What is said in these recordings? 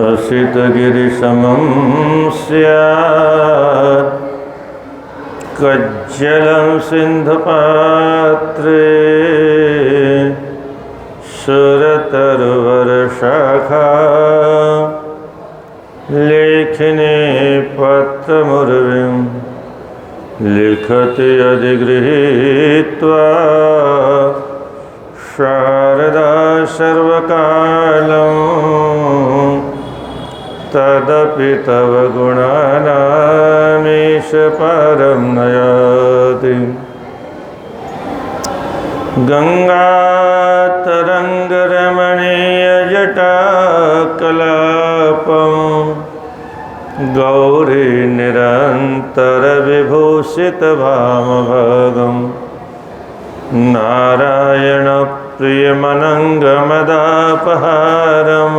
असितगिरिसमं स्यात् कज्जलं सिन्धुपात्रे सुरतरुवरशाखा लेखिने पत्रमुर्विं लिखति अधिगृहीत्वा शारदा सर्वकालं तदपि तव गुणानामीश परं नयाति। गंगातरंगरमणीयजटाकलापं गौरी निरन्तरविभूषितवामभागं नारायणप्रियमनङ्गमदापहारं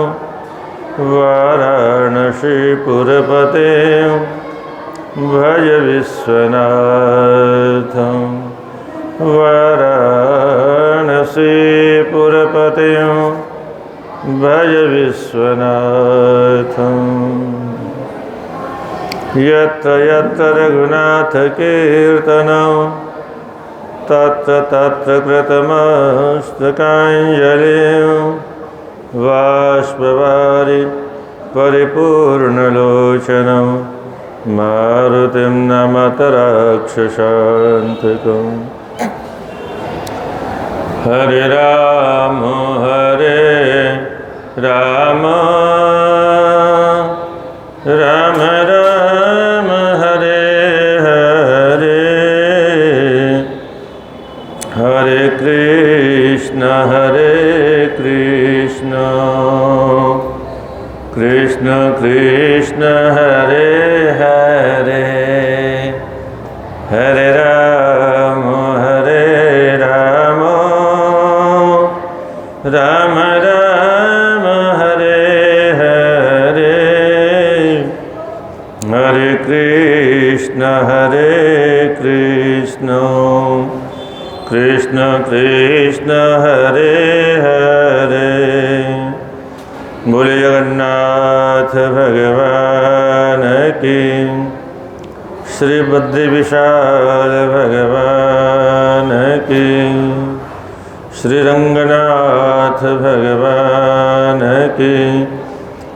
वाराणसीपुरपते भज विश्वनाथं। वाराणसीपुरपते भज विश्वनाथं। यत्र यत्र रघुनाथकीर्तनं तत्र तत्र कृतमस्तकाञ्जलिं बाष्पवारि परिपूर्णलोचनं मारुतिं नमत राक्षसान्तिकम्। हरे राम राम राम राम हरे हरे, हरे कृष्ण कृष्ण कृष्ण हरे हरे, हरे राम राम राम हरे हरे, हरे कृष्ण कृष्ण कृष्ण हरे हरे। बोले जगन्नाथ भगवान की, श्री बद्री विशाल भगवान की, श्री रंगनाथ भगवान की,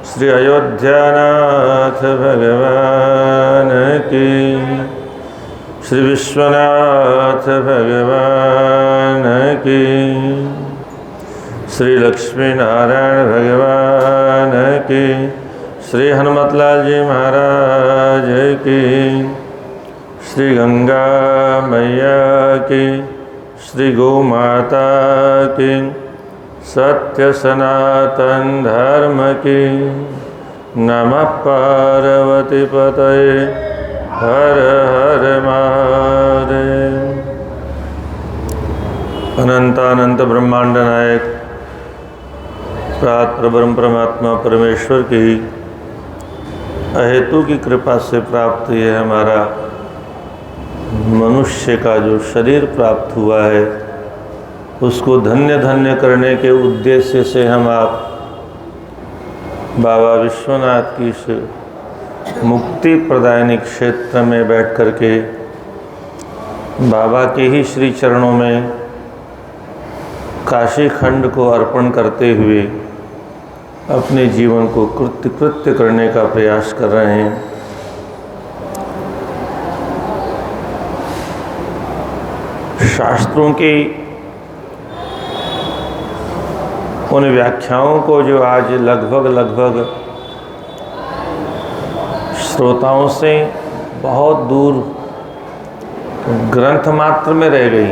श्री अयोध्यानाथ भगवान की, श्री विश्वनाथ भगवान की, श्री लक्ष्मी नारायण भगवान की, श्री हनुमतलाल जी महाराज की, श्री गंगा मैया की, श्री गौ माता की, सत्य सनातन धर्म की। नमः पार्वती पतये हर हर महादेव। अनंतानंत ब्रह्मांड नायक प्रात प्रब्रह्म परमात्मा परमेश्वर की अहेतु की कृपा से प्राप्त ये हमारा मनुष्य का जो शरीर प्राप्त हुआ है, उसको धन्य धन्य करने के उद्देश्य से हम आप बाबा विश्वनाथ की इस मुक्ति प्रदायनी क्षेत्र में बैठ कर के बाबा के ही श्री चरणों में काशी खंड को अर्पण करते हुए अपने जीवन को कृत्य करने का प्रयास कर रहे हैं। शास्त्रों की उन व्याख्याओं को जो आज लगभग श्रोताओं से बहुत दूर ग्रंथ मात्र में रह गई,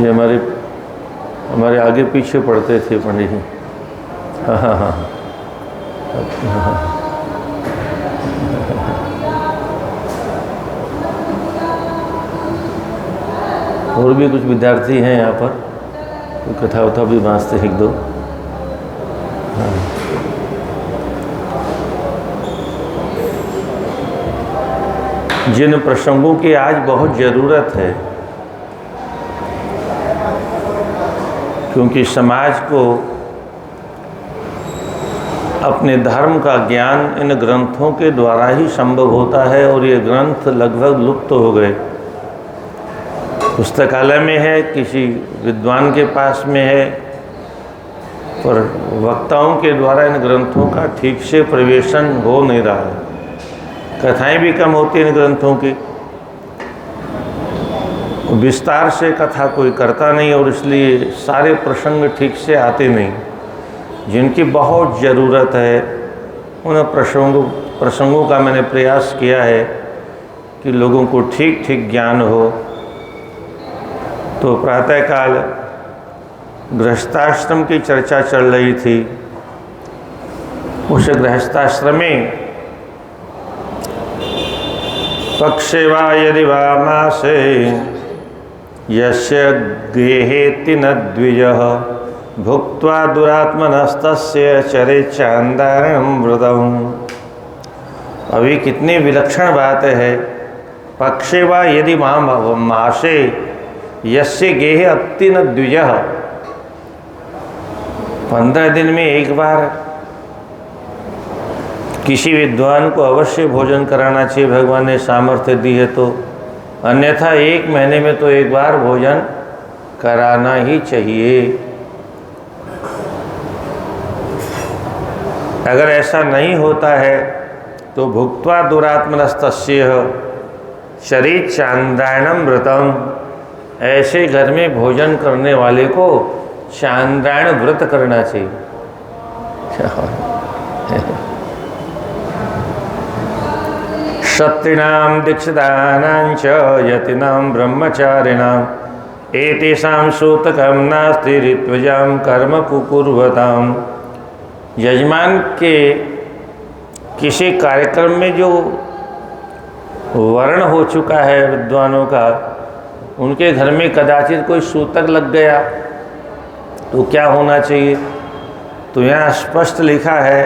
ये हमारे आगे पीछे पढ़ते थे पंडित जी। हाँ। और भी कुछ विद्यार्थी हैं यहाँ पर, तो कथा वथा भी बाँचते एक दो। हाँ। जिन प्रसंगों की आज बहुत ज़रूरत है, क्योंकि समाज को अपने धर्म का ज्ञान इन ग्रंथों के द्वारा ही संभव होता है, और ये ग्रंथ लगभग लुप्त हो गए। पुस्तकालय में है, किसी विद्वान के पास में है, पर वक्ताओं के द्वारा इन ग्रंथों का ठीक से प्रवेशन हो नहीं रहा है। कथाएं भी कम होती हैं इन ग्रंथों की, विस्तार से कथा कोई करता नहीं, और इसलिए सारे प्रसंग ठीक से आते नहीं। जिनकी बहुत ज़रूरत है उन प्रसंगों का मैंने प्रयास किया है कि लोगों को ठीक ठीक ज्ञान हो। तो प्रातःकाल गृहस्थाश्रम की चर्चा चल रही थी। उस गृहस्थाश्रम में पक्षे वा यदि वा मासे यस्य गेहेति न द्विजः भुक्त्वा दुरात्मनस्तस्य चरे चांदारमृतम्। अभी कितनी विलक्षण बात है। पक्षे वा यदि मासे यस्य गेहे अति न द्विजः। 15 दिन में एक बार किसी विद्वान को अवश्य भोजन कराना चाहिए, भगवान ने सामर्थ्य दी है तो। अन्यथा 1 महीने में तो एक बार भोजन कराना ही चाहिए। अगर ऐसा नहीं होता है तो भुक्त्वा दुरात्मनस्तस्य शरीर चांद्रायणम व्रतम। ऐसे घर में भोजन करने वाले को चांद्रायण व्रत करना चाहिए। क्षत्रिणां दीक्षितानां च यतिनां ब्रह्मचारिणां एतेषां सूतकं नास्ति ऋत्विजां कर्म कुकुर्वताम्। यजमान के किसी कार्यक्रम में जो वर्ण हो चुका है विद्वानों का, उनके घर में कदाचित कोई सूतक लग गया तो क्या होना चाहिए? तो यहाँ स्पष्ट लिखा है,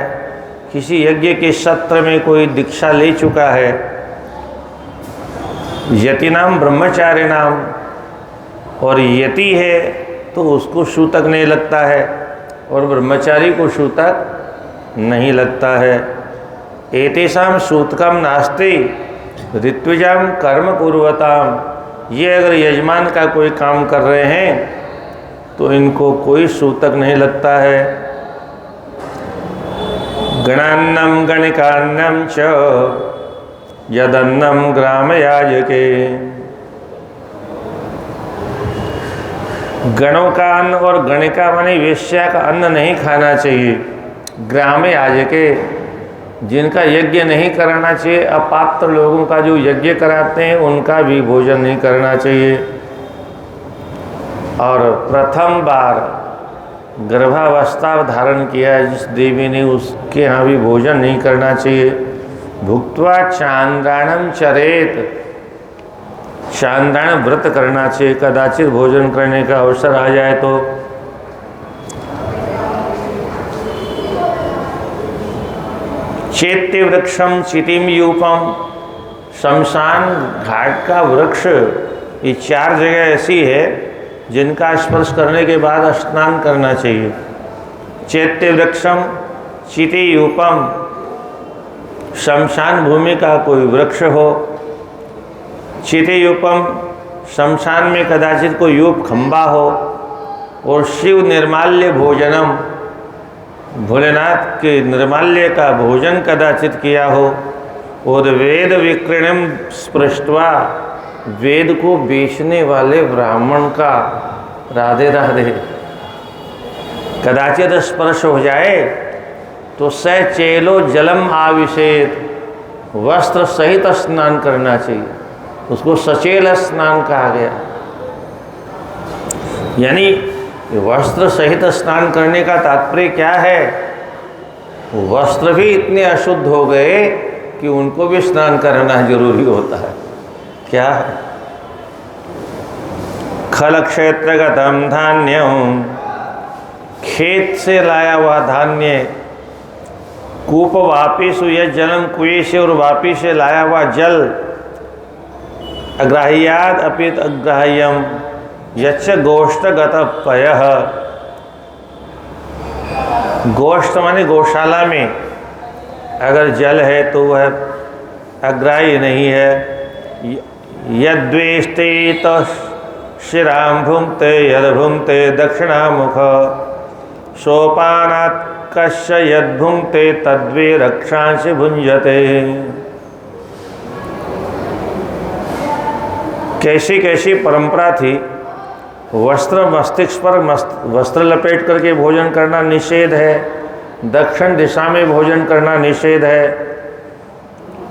किसी यज्ञ के सत्र में कोई दीक्षा ले चुका है, यतिनाम ब्रह्मचारिणाम, और यति है तो उसको सूतक नहीं लगता है, और ब्रह्मचारी को सूतक नहीं लगता है। एतेषां सूतकम नास्ति ऋत्विजाम कर्म कुर्वताम। ये अगर यजमान का कोई काम कर रहे हैं तो इनको कोई सूतक नहीं लगता है। गणान्नम गणिकान्नम च यदन्नम ग्राम याजके। गणों का अन्न और गणिका माने वेश्या का अन्न नहीं खाना चाहिए। ग्राम याजके, जिनका यज्ञ नहीं कराना चाहिए, अपात्र लोगों का जो यज्ञ कराते हैं उनका भी भोजन नहीं करना चाहिए। और प्रथम बार गर्भावस्था धारण किया है जिस देवी ने, उसके यहाँ भी भोजन नहीं करना चाहिए। भुक्त्वा चांद्रायणम चरेत, चांद्रायण व्रत करना चाहिए। कदाचित भोजन करने का अवसर आ जाए तो। चैत्य वृक्षम चितिम यूपम, शमशान घाट का वृक्ष, ये 4 जगह ऐसी है जिनका स्पर्श करने के बाद स्नान करना चाहिए। चैत्य वृक्षम चिति यूपम, शमशान भूमि का कोई वृक्ष हो। चिति यूपम, शमशान में कदाचित कोई यूप खंबा हो। और शिव निर्माल्य भोजनम, भोलेनाथ के निर्माल्य का भोजन कदाचित किया हो। और वेद विक्रयणम स्पृष्ट्वा, वेद को बेचने वाले ब्राह्मण का राधे राधे कदाचित स्पर्श हो जाए तो स चेलो जलम आविषेत, वस्त्र सहित स्नान करना चाहिए। उसको सचेल स्नान कहा गया। यानी वस्त्र सहित स्नान करने का तात्पर्य क्या है? वस्त्र भी इतने अशुद्ध हो गए कि उनको भी स्नान करना जरूरी होता है। क्या? खल क्षेत्रगतम धान्यम, खेत से लाया हुआ धान्य। कूप वापी से, यह जलम कुएं से और वापी से लाया हुआ जल, अग्राह्याद अपित अग्राह्यम यच्च गोष्ठगत पयः। गोष्ठ माने गौशाला में अगर जल है तो वह अग्राह्य नहीं है। यद्वेष्टे शिराम भुंक्ते यद भुंक्ते दक्षिणामुख सोपानात् कश्य यद भुंक्ते तद्वे रक्षांश भुंजते। कैसी कैसी परंपरा थी। वस्त्र मस्तिष्क पर वस्त्र लपेट करके भोजन करना निषेध है, दक्षिण दिशा में भोजन करना निषेध है।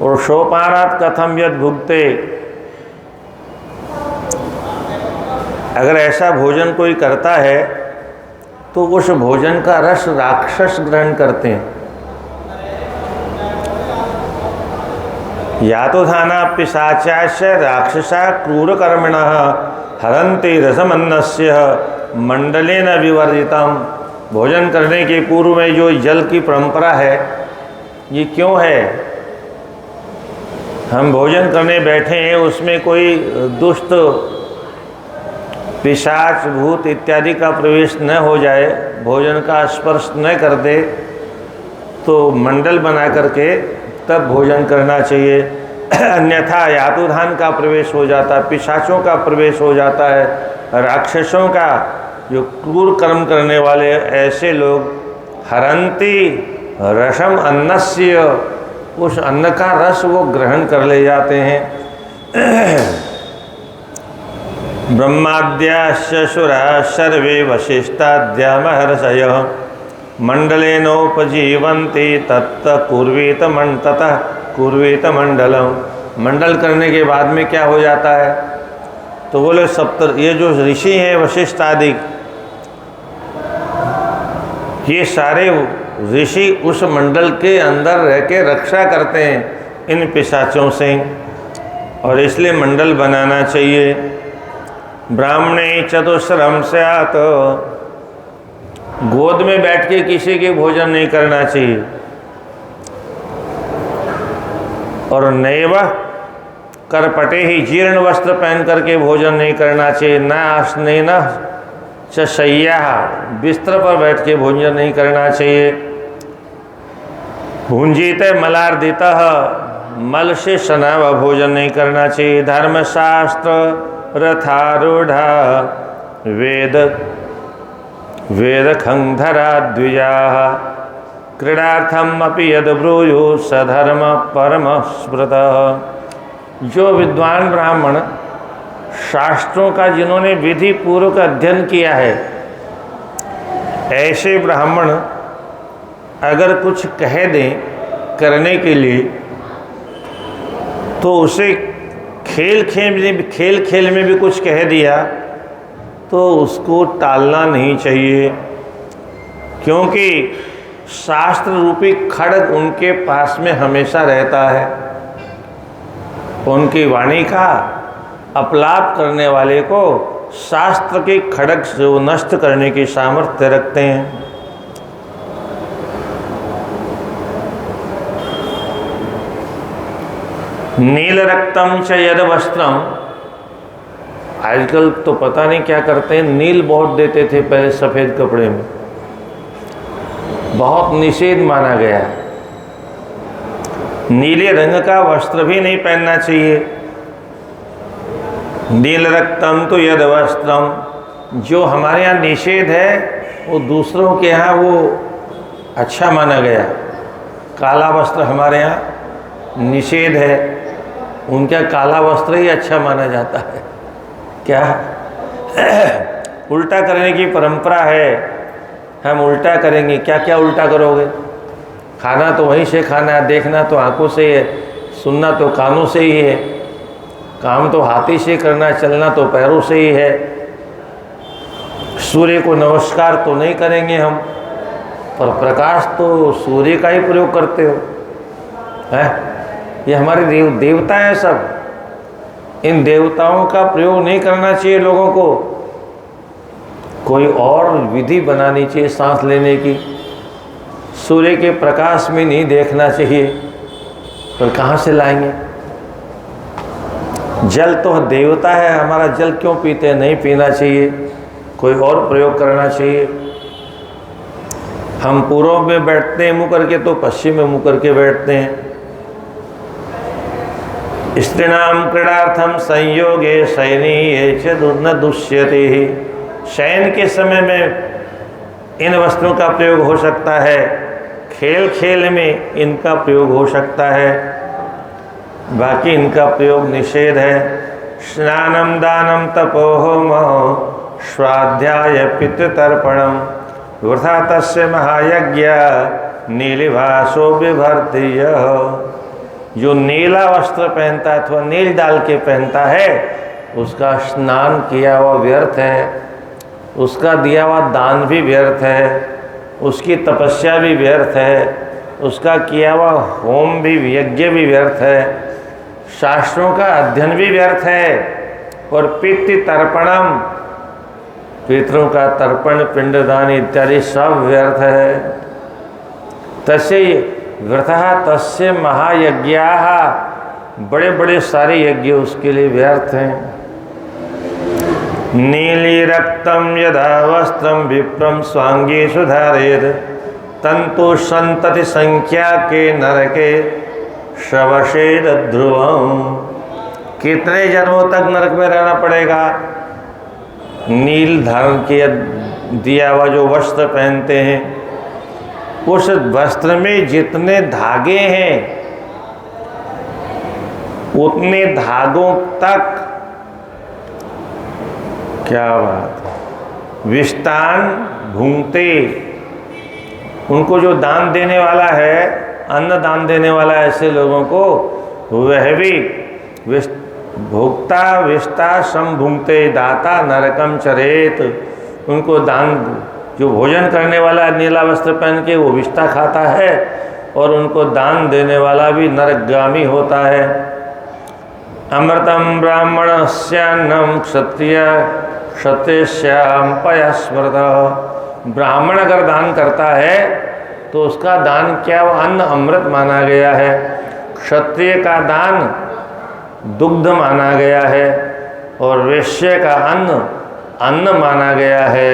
और सोपानात् कथम यद भुंक्ते, अगर ऐसा भोजन कोई करता है तो उस भोजन का रस राक्षस ग्रहण करते हैं। या तो धाना पिशाचाश्च राक्षसा क्रूर कर्मिणः हरन्ति रसमन्नस्य मंडलेन विवर्जितम। भोजन करने के पूर्व में जो जल की परंपरा है, ये क्यों है? हम भोजन करने बैठे हैं, उसमें कोई दुष्ट पिशाच भूत इत्यादि का प्रवेश न हो जाए, भोजन का स्पर्श न कर दे, तो मंडल बना करके तब भोजन करना चाहिए। अन्यथा यातुधान का प्रवेश हो जाता है, पिशाचों का प्रवेश हो जाता है, राक्षसों का, जो क्रूर कर्म करने वाले ऐसे लोग हरंती रसम अन्नस्य, उस अन्न का रस वो ग्रहण कर ले जाते हैं। ब्रह्माद्याश्च सुराः सर्वे वसिष्ठाद्या महर्षयः मंडलेनोपजीवन्ति तत्त कुर्वीत मंडलम। मंडल करने के बाद में क्या हो जाता है? तो बोले ये जो ऋषि हैं वशिष्ठ आदि, ये सारे ऋषि उस मंडल के अंदर रह के रक्षा करते हैं इन पिशाचों से, और इसलिए मंडल बनाना चाहिए। ब्राह्मणे चतुस्रम स्यात्, गोद में बैठ के किसी के भोजन नहीं करना चाहिए। और नैव करपटे ही, जीर्ण वस्त्र पहन करके भोजन नहीं करना चाहिए। न आसनेन च शय्या, बिस्तर पर बैठ के भोजन नहीं करना चाहिए। भुंजीते मलार्दितः, मल से सना हुआ भोजन नहीं करना चाहिए। धर्मशास्त्र रथारूढ़ा वेद खंधरा द्विजाः क्रीडार्थम अपि यद ब्रूयु सधर्म परम स्मृतः। जो विद्वान ब्राह्मण शास्त्रों का जिन्होंने विधि पूर्वक अध्ययन किया है, ऐसे ब्राह्मण अगर कुछ कह दें करने के लिए, तो उसे खेल खेल में भी कुछ कह दिया तो उसको टालना नहीं चाहिए, क्योंकि शास्त्र रूपी खड्ग उनके पास में हमेशा रहता है। उनकी वाणी का अपलाप करने वाले को शास्त्र के खड्ग से वो नष्ट करने की सामर्थ्य रखते हैं। नील रक्तम च यद वस्त्रम, आजकल तो पता नहीं क्या करते हैं, नील बहुत देते थे पहले सफ़ेद कपड़े में, बहुत निषेध माना गया। नीले रंग का वस्त्र भी नहीं पहनना चाहिए। नील रक्तम तो यद वस्त्रम, जो हमारे यहाँ निषेध है वो दूसरों के यहाँ वो अच्छा माना गया। काला वस्त्र हमारे यहाँ निषेध है, उनका काला वस्त्र ही अच्छा माना जाता है। क्या उल्टा करने की परंपरा है, हम उल्टा करेंगे। क्या क्या उल्टा करोगे? खाना तो वहीं से खाना है, देखना तो आंखों से है, सुनना तो कानों से ही है, काम तो हाथी से करना, चलना तो पैरों से ही है। सूर्य को नमस्कार तो नहीं करेंगे हम, पर प्रकाश तो सूर्य का ही प्रयोग करते हो है। ये हमारे देवता हैं सब, इन देवताओं का प्रयोग नहीं करना चाहिए लोगों को। कोई और विधि बनानी चाहिए सांस लेने की, सूर्य के प्रकाश में नहीं देखना चाहिए, पर कहाँ से लाएंगे? जल तो देवता है, हमारा जल क्यों पीते हैं? नहीं पीना चाहिए, कोई और प्रयोग करना चाहिए। हम पूर्व में बैठते हैं मुँह करके तो पश्चिम में मुँह करके बैठते हैं। स्त्रीणाम क्रीडार्थम संयोगे शयनीये च न दुष्यते ही। शयन के समय में इन वस्त्रों का प्रयोग हो सकता है, खेल खेल में इनका प्रयोग हो सकता है, बाकी इनका प्रयोग निषेध है। स्नानम दानम तपोहोमो स्वाध्याय पितृतर्पणम वृथा तस्य महायज्ञ नीलिभासो विभर्तिय। जो नीला वस्त्र पहनता है अथवा नील डाल के पहनता है उसका स्नान किया हुआ व्यर्थ है, उसका दिया हुआ दान भी व्यर्थ है, उसकी तपस्या भी व्यर्थ है, उसका किया हुआ होम भी यज्ञ भी व्यर्थ है, शास्त्रों का अध्ययन भी व्यर्थ है, और पितृ तर्पणम पितरों का तर्पण पिंडदान इत्यादि सब व्यर्थ है। तस्य वृथा तस्य महायज्ञाः, बड़े बड़े सारे यज्ञ उसके लिए व्यर्थ हैं। नीली रक्तम यदा वस्त्रम विप्रम स्वांगे सुधारेद तंतु संतति संख्या के नरके शवशेद ध्रुवम। कितने जन्मों तक नरक में रहना पड़ेगा? नील धारण किया दिया हुआ जो वस्त्र पहनते हैं, उस वस्त्र में जितने धागे हैं उतने धागों तक, क्या बात, विष्टान भूंगते। उनको जो दान देने वाला है, अन्न दान देने वाला है, ऐसे लोगों को वह भी भोक्ता विष्टा संभुंगते दाता नरकम चरेत। उनको दान, जो भोजन करने वाला नीला वस्त्र पहन के वो विष्टा खाता है, और उनको दान देने वाला भी नरकगामी होता है। अमृतम ब्राह्मणस्यान्नम क्षत्रिय क्षत्रियस्याम पयस्मृत। ब्राह्मण अगर दान करता है तो उसका दान क्या, वो अन्न अमृत माना गया है। क्षत्रिय का दान दुग्ध माना गया है, और वैश्य का अन्न माना गया है,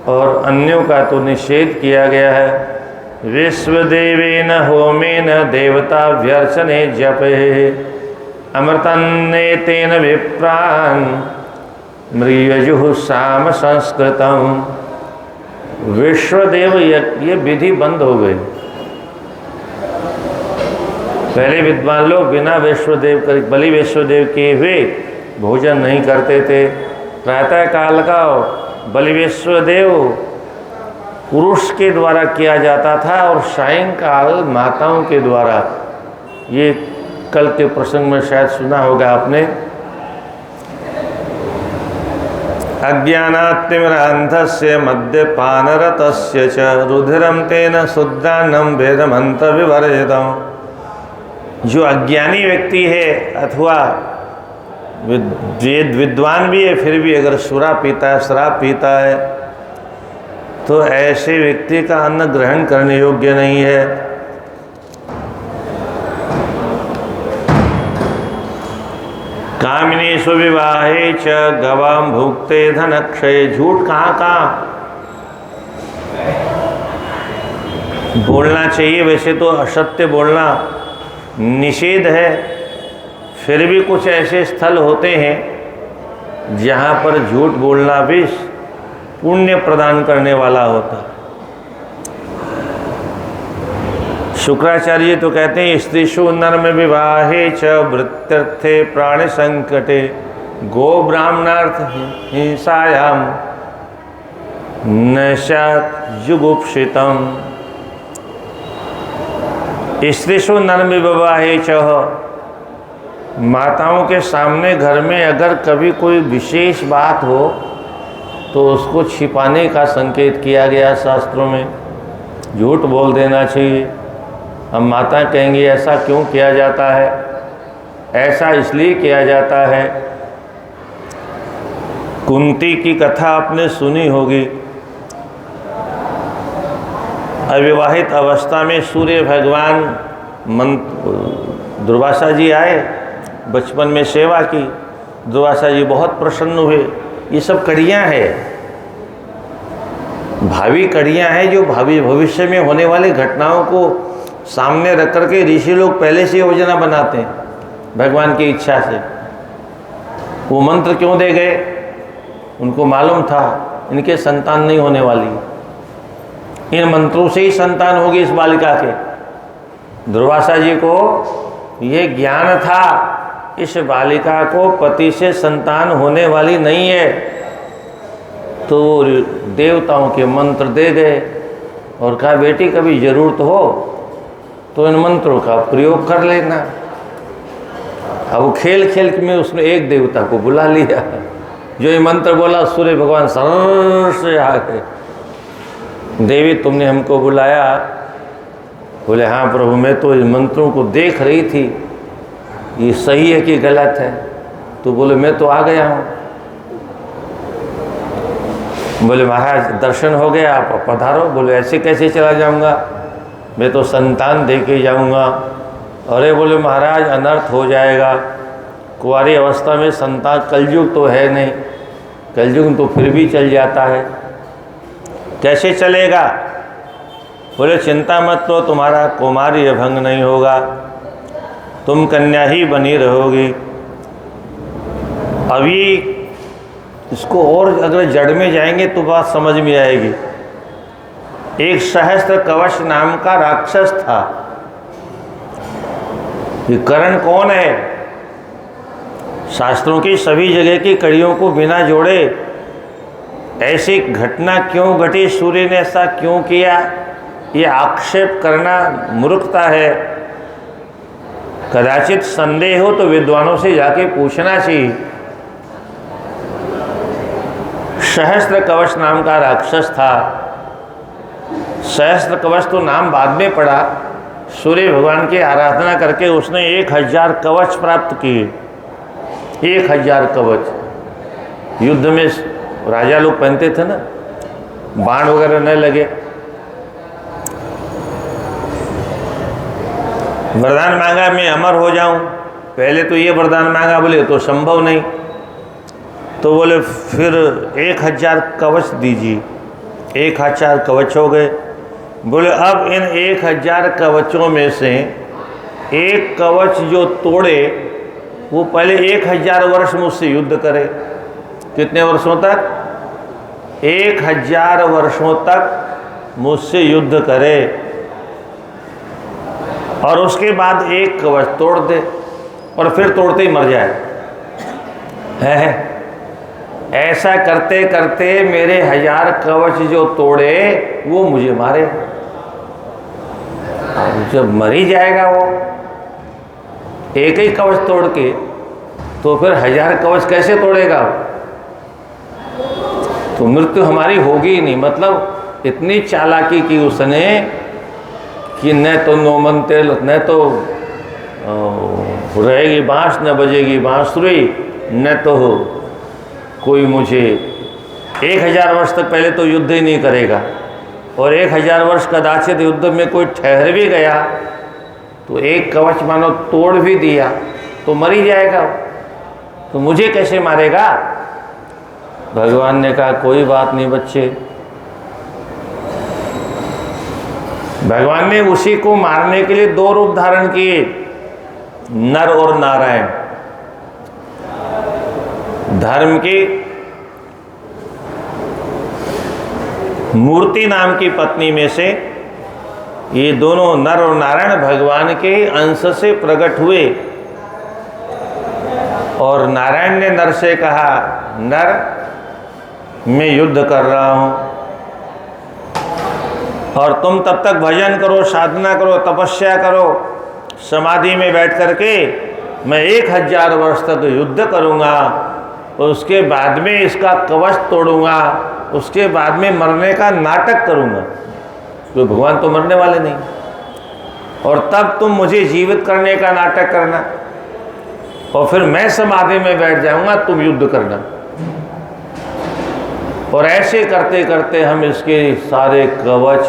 और अन्यों का तो निषेध किया गया है। विश्वदेवेन होमेन देवता व्यर्चने जपे अमृतन्ने तेन विप्रान मृयुः साम संस्कृतम। विश्वदेव ये विधि बंद हो गई। पहले विद्वान लोग बिना बलि वैश्वदेव के हुए भोजन नहीं करते थे। प्रातः काल का बलि वैश्वदेव पुरुष के द्वारा किया जाता था, और सायंकाल माताओं के द्वारा। ये कल के प्रसंग में शायद सुना होगा आपने। अज्ञानातिमिरान्धस्य मद्यपानरतस्य च रुधिरं तेन शुद्धान्नं वेदमन्त्रविवर्जितम्। जो अज्ञानी व्यक्ति है अथवा विद्वान भी है, फिर भी अगर शराब पीता है तो ऐसे व्यक्ति का अन्न ग्रहण करने योग्य नहीं है। कामिनीषु विवाहे च गवाम भुक्ते धनक्षय। झूठ कहाँ बोलना चाहिए, वैसे तो असत्य बोलना निषेध है, फिर भी कुछ ऐसे स्थल होते हैं जहाँ पर झूठ बोलना भी पुण्य प्रदान करने वाला होता। शुक्राचार्य तो कहते हैं स्त्रीषु नर्म विवाहे च वृत्यर्थे प्राण संकटे गो ब्राह्मणार्थ हिंसायाम नशात् जुगुप्सितम्। स्त्रीषु नर्म विवाहे च, माताओं के सामने घर में अगर कभी कोई विशेष बात हो तो उसको छिपाने का संकेत किया गया शास्त्रों में। झूठ बोल देना चाहिए। हम माता कहेंगे ऐसा क्यों किया जाता है, ऐसा इसलिए किया जाता है। कुंती की कथा आपने सुनी होगी। अविवाहित अवस्था में सूर्य भगवान दुर्वासा जी आए बचपन में सेवा की, दुर्वासा जी बहुत प्रसन्न हुए। ये सब कड़ियाँ हैं, भावी कड़ियाँ हैं जो भावी भविष्य में होने वाली घटनाओं को सामने रख करके ऋषि लोग पहले से योजना बनाते हैं भगवान की इच्छा से। वो मंत्र क्यों दे गए? उनको मालूम था इनके संतान नहीं होने वाली, इन मंत्रों से ही संतान होगी इस बालिका के। दुर्वासा जी को ये ज्ञान था इस बालिका को पति से संतान होने वाली नहीं है, तो देवताओं के मंत्र दे गए और कहा बेटी कभी जरूरत हो तो इन मंत्रों का प्रयोग कर लेना। अब खेल खेल में उसने एक देवता को बुला लिया, जो ये मंत्र बोला सूर्य भगवान सर से आके, देवी तुमने हमको बुलाया? बोले हाँ प्रभु, मैं तो इन मंत्रों को देख रही थी, ये सही है कि गलत है? तो बोले मैं तो आ गया हूँ। बोले महाराज दर्शन हो गया, आप पधारो। बोले ऐसे कैसे चला जाऊँगा, मैं तो संतान दे के जाऊँगा। अरे बोले महाराज अनर्थ हो जाएगा, कुंवारी अवस्था में संतान, कलयुग तो है नहीं, कलयुग तो फिर भी चल जाता है, कैसे चलेगा? बोले चिंता मत लो, तुम्हारा कुमारी भंग नहीं होगा, तुम कन्या ही बनी रहोगी। अभी इसको और अगर जड़ में जाएंगे तो बात समझ में आएगी। एक सहस्त्र कवच नाम का राक्षस था। ये करण कौन है? शास्त्रों की सभी जगह की कड़ियों को बिना जोड़े ऐसी घटना क्यों घटी, सूर्य ने ऐसा क्यों किया, ये आक्षेप करना मूर्खता है। कदाचित संदेह हो तो विद्वानों से जाके पूछना चाहिए। सहस्त्र कवच नाम का राक्षस था। सहस्त्र कवच तो नाम बाद में पड़ा। सूर्य भगवान की आराधना करके उसने 1000 कवच प्राप्त किए। 1000 कवच युद्ध में राजा लोग पहनते थे ना, बाण वगैरह न लगे। वरदान मांगा मैं अमर हो जाऊं, पहले तो ये वरदान मांगा, बोले तो संभव नहीं। तो बोले फिर 1000 कवच दीजिए। 1000 कवच हो गए। बोले अब इन 1000 कवचों में से एक कवच जो तोड़े वो पहले 1000 वर्ष मुझसे युद्ध करे। कितने वर्षों तक? 1000 वर्षों तक मुझसे युद्ध करे और उसके बाद एक कवच तोड़ दे और फिर तोड़ते ही मर जाए। है ऐसा करते करते मेरे 1000 कवच जो तोड़े वो मुझे मारे। अब जब मर ही जाएगा वो एक ही कवच तोड़ के, तो फिर 1000 कवच कैसे तोड़ेगा? तो मृत्यु हमारी होगी ही नहीं। मतलब इतनी चालाकी की उसने कि न तो नौमंते, न तो रहेगी बांस, न बजेगी बांसुरी, न तो कोई मुझे 1000 वर्ष तक पहले तो युद्ध ही नहीं करेगा। और 1000 वर्ष कदाचित युद्ध में कोई ठहर भी गया तो एक कवच मानो तोड़ भी दिया तो मर ही जाएगा, तो मुझे कैसे मारेगा? भगवान ने कहा कोई बात नहीं बच्चे। भगवान ने उसी को मारने के लिए 2 रूप धारण किए, नर और नारायण। धर्म की मूर्ति नाम की पत्नी में से ये दोनों नर और नारायण भगवान के अंश से प्रकट हुए। और नारायण ने नर से कहा, नर मैं युद्ध कर रहा हूं और तुम तब तक भजन करो, साधना करो, तपस्या करो, समाधि में बैठ करके मैं 1000 वर्ष तक युद्ध करूंगा, उसके बाद में इसका कवच तोड़ूंगा, उसके बाद में मरने का नाटक करूंगा। तो भगवान तो मरने वाले नहीं, और तब तुम मुझे जीवित करने का नाटक करना और फिर मैं समाधि में बैठ जाऊंगा, तुम युद्ध करना। और ऐसे करते करते हम इसके सारे कवच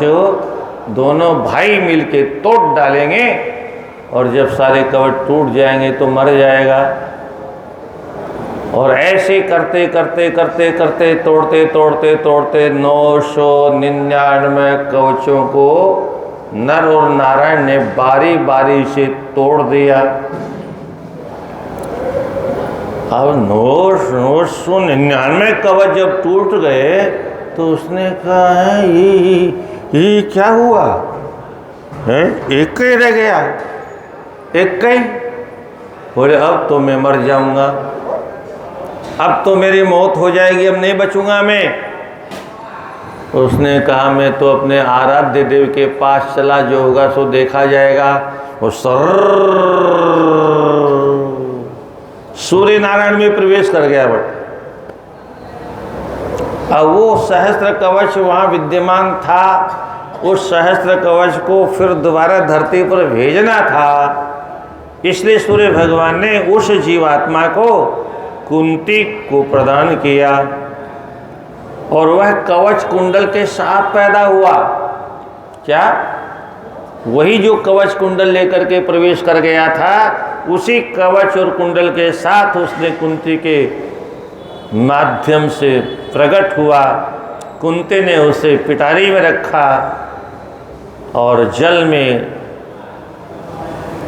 दोनों भाई मिलके तोड़ डालेंगे और जब सारे कवच टूट जाएंगे तो मर जाएगा। और ऐसे करते करते करते करते तोड़ते तोड़ते तोड़ते 999 कवचों को नर और नारायण ने बारी बारी से तोड़ दिया। अब 999 कवच जब टूट गए तो उसने कहा है ये क्या हुआ है, एक ही रह गया, एक ही। बोले अब तो मैं मर जाऊंगा, अब तो मेरी मौत हो जाएगी, अब नहीं बचूंगा मैं। उसने कहा मैं तो अपने आराध्य देव के पास चला, जो होगा सो देखा जाएगा। वो सूर्य नारायण में प्रवेश कर गया। बट अब वो सहस्त्र कवच वहाँ विद्यमान था, उस सहस्त्र कवच को फिर दोबारा धरती पर भेजना था। इसलिए सूर्य भगवान ने उस जीवात्मा को कुंती को प्रदान किया और वह कवच कुंडल के साथ पैदा हुआ। क्या? वही जो कवच कुंडल लेकर के प्रवेश कर गया था, उसी कवच और कुंडल के साथ उसने कुंती के माध्यम से प्रकट हुआ। कुंती ने उसे पिटारी में रखा और जल में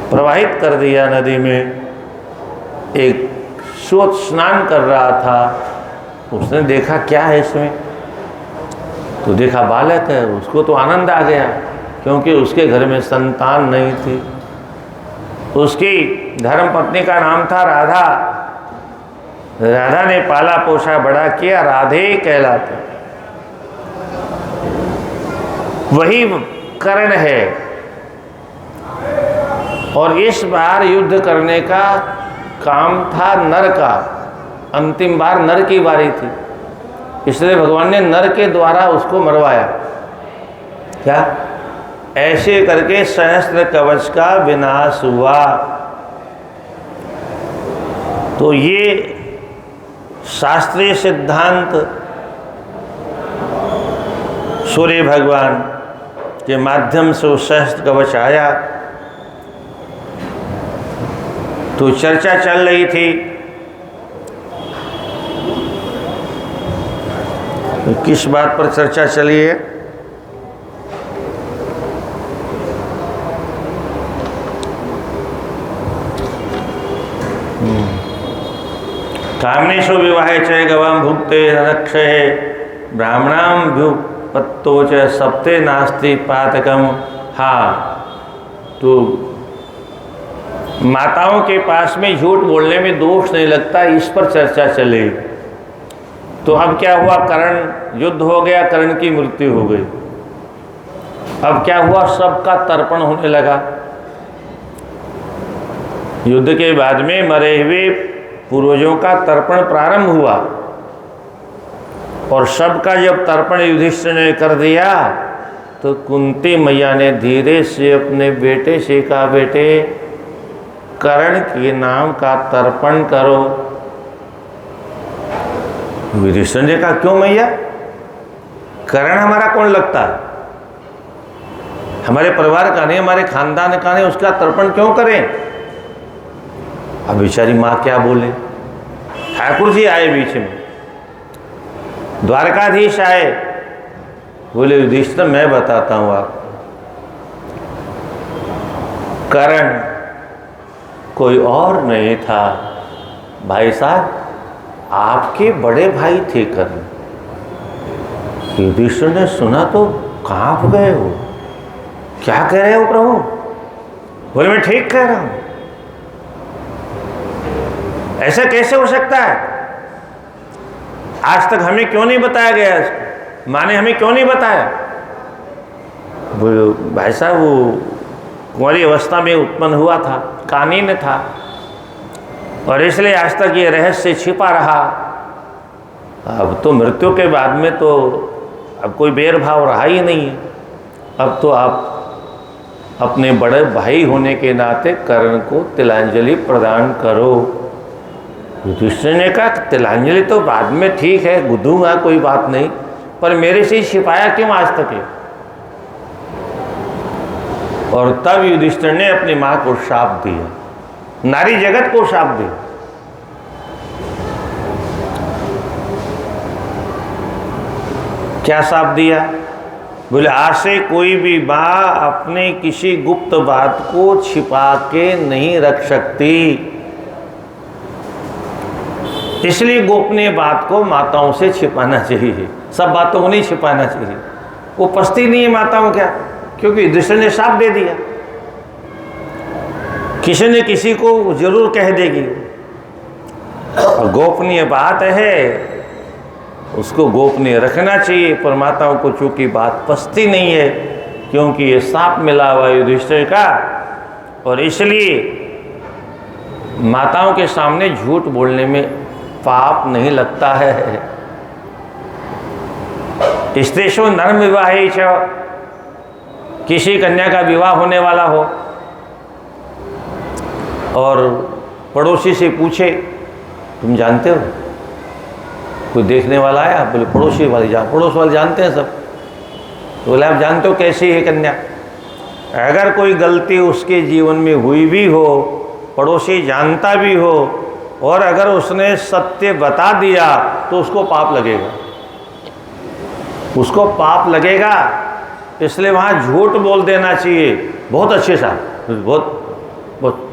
प्रवाहित कर दिया। नदी में एक सूत स्नान कर रहा था, उसने देखा क्या है इसमें, तो देखा बालक है। उसको तो आनंद आ गया, क्योंकि उसके घर में संतान नहीं थी। उसकी धर्मपत्नी का नाम था राधा। राधा ने पाला पोषा बड़ा किया, राधे कहलाते। वही कर्ण है। और इस बार युद्ध करने का काम था नर का। अंतिम बार नर की बारी थी, इसलिए भगवान ने नर के द्वारा उसको मरवाया। क्या? ऐसे करके सहस्त्र कवच का विनाश हुआ। तो ये शास्त्रीय सिद्धांत सूर्य भगवान के माध्यम से वो सहस्त्र कवच आया। तो चर्चा चल रही थी, तो किस बात पर चर्चा चली है? कामनेषु विवाहे च गवाम भुक्ते रक्षये ब्राह्मणाम भ्युपत्तो च सप्ते नास्ति पातकम। हाँ, तो माताओं के पास में झूठ बोलने में दोष नहीं लगता, इस पर चर्चा चली। तो अब क्या हुआ? कर्ण युद्ध हो गया, कर्ण की मृत्यु हो गई। अब क्या हुआ? सबका तर्पण होने लगा। युद्ध के बाद में मरे हुए पूर्वजों का तर्पण प्रारंभ हुआ। और सबका जब तर्पण युधिष्ठिर ने कर दिया, तो कुंती मैया ने धीरे से अपने बेटे से कहा, बेटे कर्ण के नाम का तर्पण करो। युधिष्ठिर ने कहा, क्यों मैया? कर्ण हमारा कौन लगता है? हमारे परिवार का नहीं, हमारे खानदान का नहीं, उसका तर्पण क्यों करें? अब बेचारी माँ क्या बोले। ठाकुर जी आए बीच में, द्वारकाधीश आए, बोले युधिष्ठिर मैं बताता हूँ आपको, कर्ण कोई और नहीं था भाई साहब, आपके बड़े भाई थे कर्ण। युधिष्ठिर ने सुना तो कांप गए। हो क्या कह रहे हो प्रभु? बोले मैं ठीक कह रहा हूं। ऐसा कैसे हो सकता है? आज तक हमें क्यों नहीं बताया गया इसको? माँ ने हमें क्यों नहीं बताया? वो भाई साहब वो कुंवारी अवस्था में उत्पन्न हुआ था, कानीन था, और इसलिए आज तक ये रहस्य छिपा रहा। अब तो मृत्यु के बाद में तो अब कोई बैर भाव रहा ही नहीं है। अब तो आप अपने बड़े भाई होने के नाते कर्ण को तिलांजलि प्रदान करो। युधिष्ठिर ने कहा तिलांजलि तो बाद में ठीक है, दूंगा, कोई बात नहीं, पर मेरे से छिपाया क्यों आज तक है? और तब युधिष्ठिर ने अपनी माँ को शाप दिया, नारी जगत को शाप दिया। क्या शाप दिया? बोले आज से कोई भी माँ अपने किसी गुप्त बात को छिपा के नहीं रख सकती, इसलिए गोपनीय बात को माताओं से छिपाना चाहिए, सब बातों को नहीं छिपाना चाहिए। वो पछती नहीं है माताओं क्या, क्योंकि युधिष्ठिर ने शाप दे दिया, किसी न किसी को जरूर कह देगी। और गोपनीय बात है उसको गोपनीय रखना चाहिए, पर माताओं को चूंकि बात पछती नहीं है, क्योंकि ये शाप मिला हुआ युधिष्ठिर का, और इसलिए माताओं के सामने झूठ बोलने में पाप नहीं लगता है। स्त्रीषु नर्म विवाहे च, किसी कन्या का विवाह होने वाला हो और पड़ोसी से पूछे तुम जानते हो, कोई देखने वाला आया, बोले पड़ोसी वाले पड़ोस वाले जानते हैं सब, तो बोले आप जानते हो कैसी है कन्या। अगर कोई गलती उसके जीवन में हुई भी हो, पड़ोसी जानता भी हो, और अगर उसने सत्य बता दिया तो उसको पाप लगेगा, उसको पाप लगेगा। इसलिए वहाँ झूठ बोल देना चाहिए, बहुत अच्छे साहब, बहुत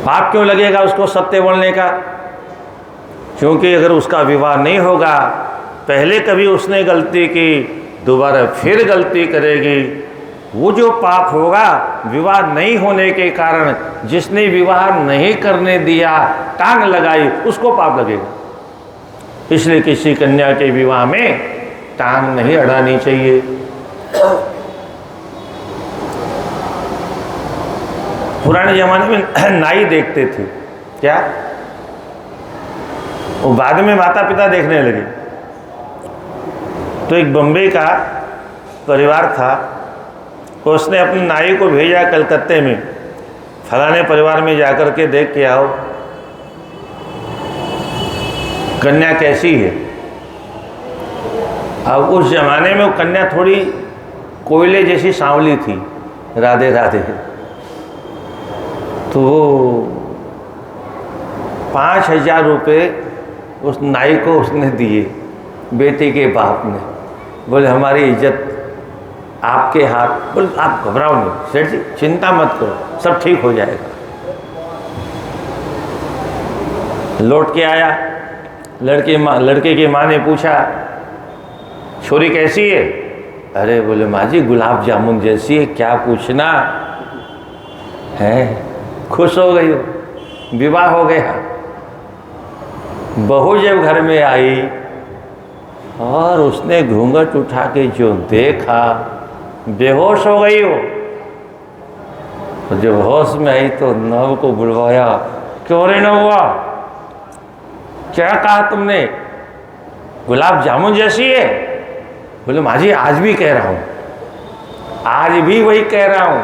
पाप क्यों लगेगा उसको सत्य बोलने का? क्योंकि अगर उसका विवाह नहीं होगा, पहले कभी उसने गलती की, दोबारा फिर गलती करेगी, वो जो पाप होगा विवाह नहीं होने के कारण, जिसने विवाह नहीं करने दिया, टांग लगाई, उसको पाप लगेगा। इसलिए किसी कन्या के विवाह में टांग नहीं अड़ानी चाहिए। पुराने जमाने में नाई देखते थे क्या, वो बाद में माता पिता देखने लगे। तो एक बम्बई का परिवार था, उसने अपने नाई को भेजा कलकत्ते में, फलाने परिवार में जाकर के देख के आओ कन्या कैसी है। अब उस जमाने में वो कन्या थोड़ी कोयले जैसी सांवली थी, राधे राधे। तो वो 5,000 रुपये उस नाई को उसने दिए, बेटी के बाप ने। बोले हमारी इज्जत आपके हाथ। बोले आप घबराओ नहीं सेठ जी, चिंता मत करो, सब ठीक हो जाएगा। लौट के आया, लड़के की माँ ने पूछा छोरी कैसी है? अरे बोले माँ जी गुलाब जामुन जैसी है, क्या पूछना है। खुश हो गई हो, विवाह हो गया। बहू जब घर में आई और उसने घूंघट उठा के जो देखा, बेहोश हो गई हो। तो जब होश में आई तो नव को बुलवाया, क्यों रे नौवा, क्या कहा तुमने? गुलाब जामुन जैसी है। बोले माँ जी आज भी कह रहा हूँ, आज भी वही कह रहा हूँ,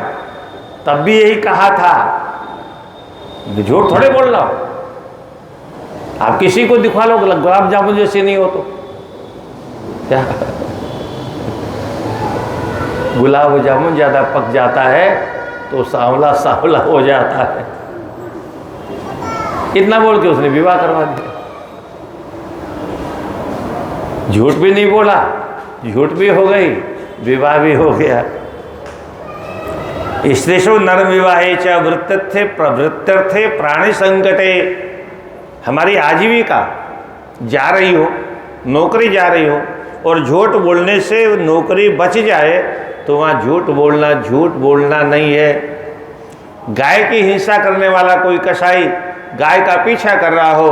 तब भी यही कहा था, झूठ थोड़े बोल रहा हूँ। आप किसी को दिखा लो गुलाब जामुन जैसे नहीं हो तो क्या, गुलाब जामुन ज्यादा पक जाता है तो सांवला सांवला हो जाता है। इतना बोल के उसने विवाह करवा दिया। झूठ भी नहीं बोला, झूठ भी हो गई, विवाह भी हो गया। स्त्रीषु नर विवाहे च वृत्तर्थे प्रवृत्तर्थे प्राणी संकटे। हमारी आजीविका जा रही हो, नौकरी जा रही हो, और झूठ बोलने से नौकरी बच जाए तो वहाँ झूठ बोलना नहीं है। गाय की हिंसा करने वाला कोई कसाई गाय का पीछा कर रहा हो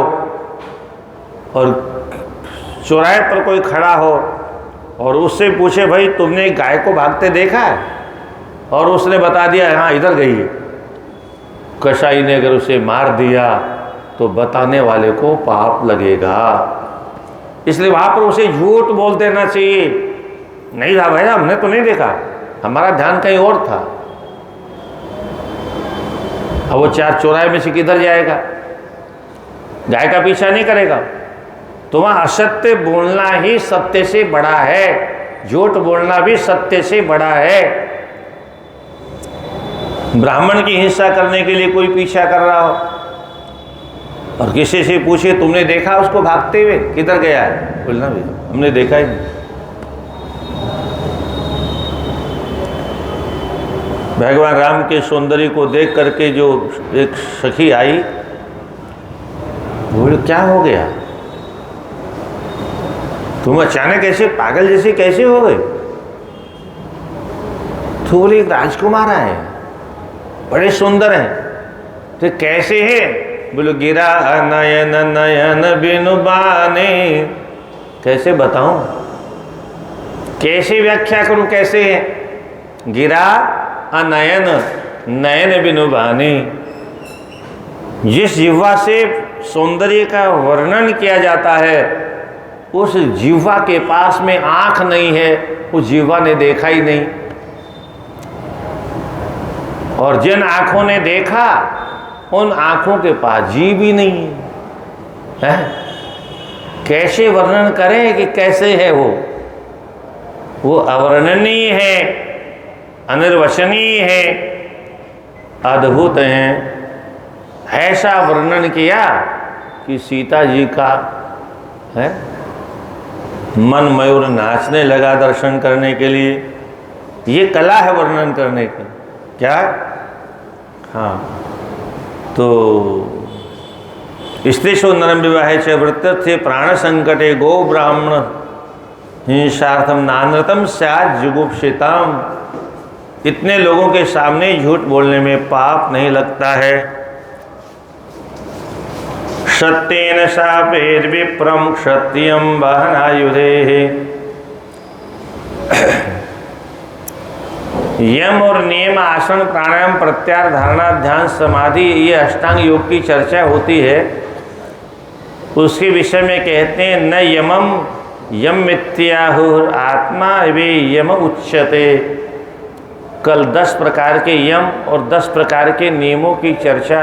और चौराहे पर कोई खड़ा हो और उससे पूछे भाई तुमने गाय को भागते देखा है, और उसने बता दिया हाँ इधर गई है, कसाई ने अगर उसे मार दिया तो बताने वाले को पाप लगेगा। इसलिए वहाँ पर उसे झूठ बोल देना चाहिए, नहीं था भाई हमने तो नहीं देखा, हमारा ध्यान कहीं और था। अब वो चार चौराहे में से किधर जाएगा, गाय का पीछा नहीं करेगा। तो वहाँ असत्य बोलना ही सत्य से बड़ा है। झूठ बोलना भी सत्य से बड़ा है। ब्राह्मण की हिंसा करने के लिए कोई पीछा कर रहा हो और किसी से पूछे तुमने देखा उसको भागते हुए, किधर गया है, बोलना भैया हमने देखा ही नहीं। भगवान राम के सौंदर्य को देख करके जो एक सखी आई, बोले क्या हो गया, तुम अचानक ऐसे पागल जैसे कैसे हो गए। तो बोले एक राजकुमार आए, बड़े सुंदर हैं। तो कैसे है, बोलो गिरा नयन नयन बिनु बाने। कैसे बताऊं, कैसे व्याख्या करूं, कैसे है। गिरा अनयन नयन बिनु बाने, जिस जिह्वा से सौंदर्य का वर्णन किया जाता है उस जिह्वा के पास में आंख नहीं है, उस जिह्वा ने देखा ही नहीं। और जिन आंखों ने देखा उन आंखों के पास जीभ ही नहीं है। कैसे वर्णन करें कि कैसे है वो अवर्णनीय है, अनिर्वचनीय है, अद्भुत है। ऐसा वर्णन किया कि सीता जी का है मन मयूर नाचने लगा दर्शन करने के लिए। ये कला है वर्णन करने की। क्या? हाँ, तो स्त्रीशो नरम विवाहे च वृत्तर्थे प्राण संकटे गो ब्राह्मण हिंसार्थम नानृतम स्यात् जुगुप्सिताम। इतने लोगों के सामने झूठ बोलने में पाप नहीं लगता है। सत्येन शापेद विप्रम क्षत्रियम वहनायुधे। यम और नियम, आसन, प्राणायाम, प्रत्याहार, धारणा, ध्यान, समाधि, ये अष्टांग योग की चर्चा होती है। उसके विषय में कहते हैं न यमम यम मिथ्याहुर आत्मा वे यम उच्यते। कल 10 प्रकार के यम और 10 प्रकार के नियमों की चर्चा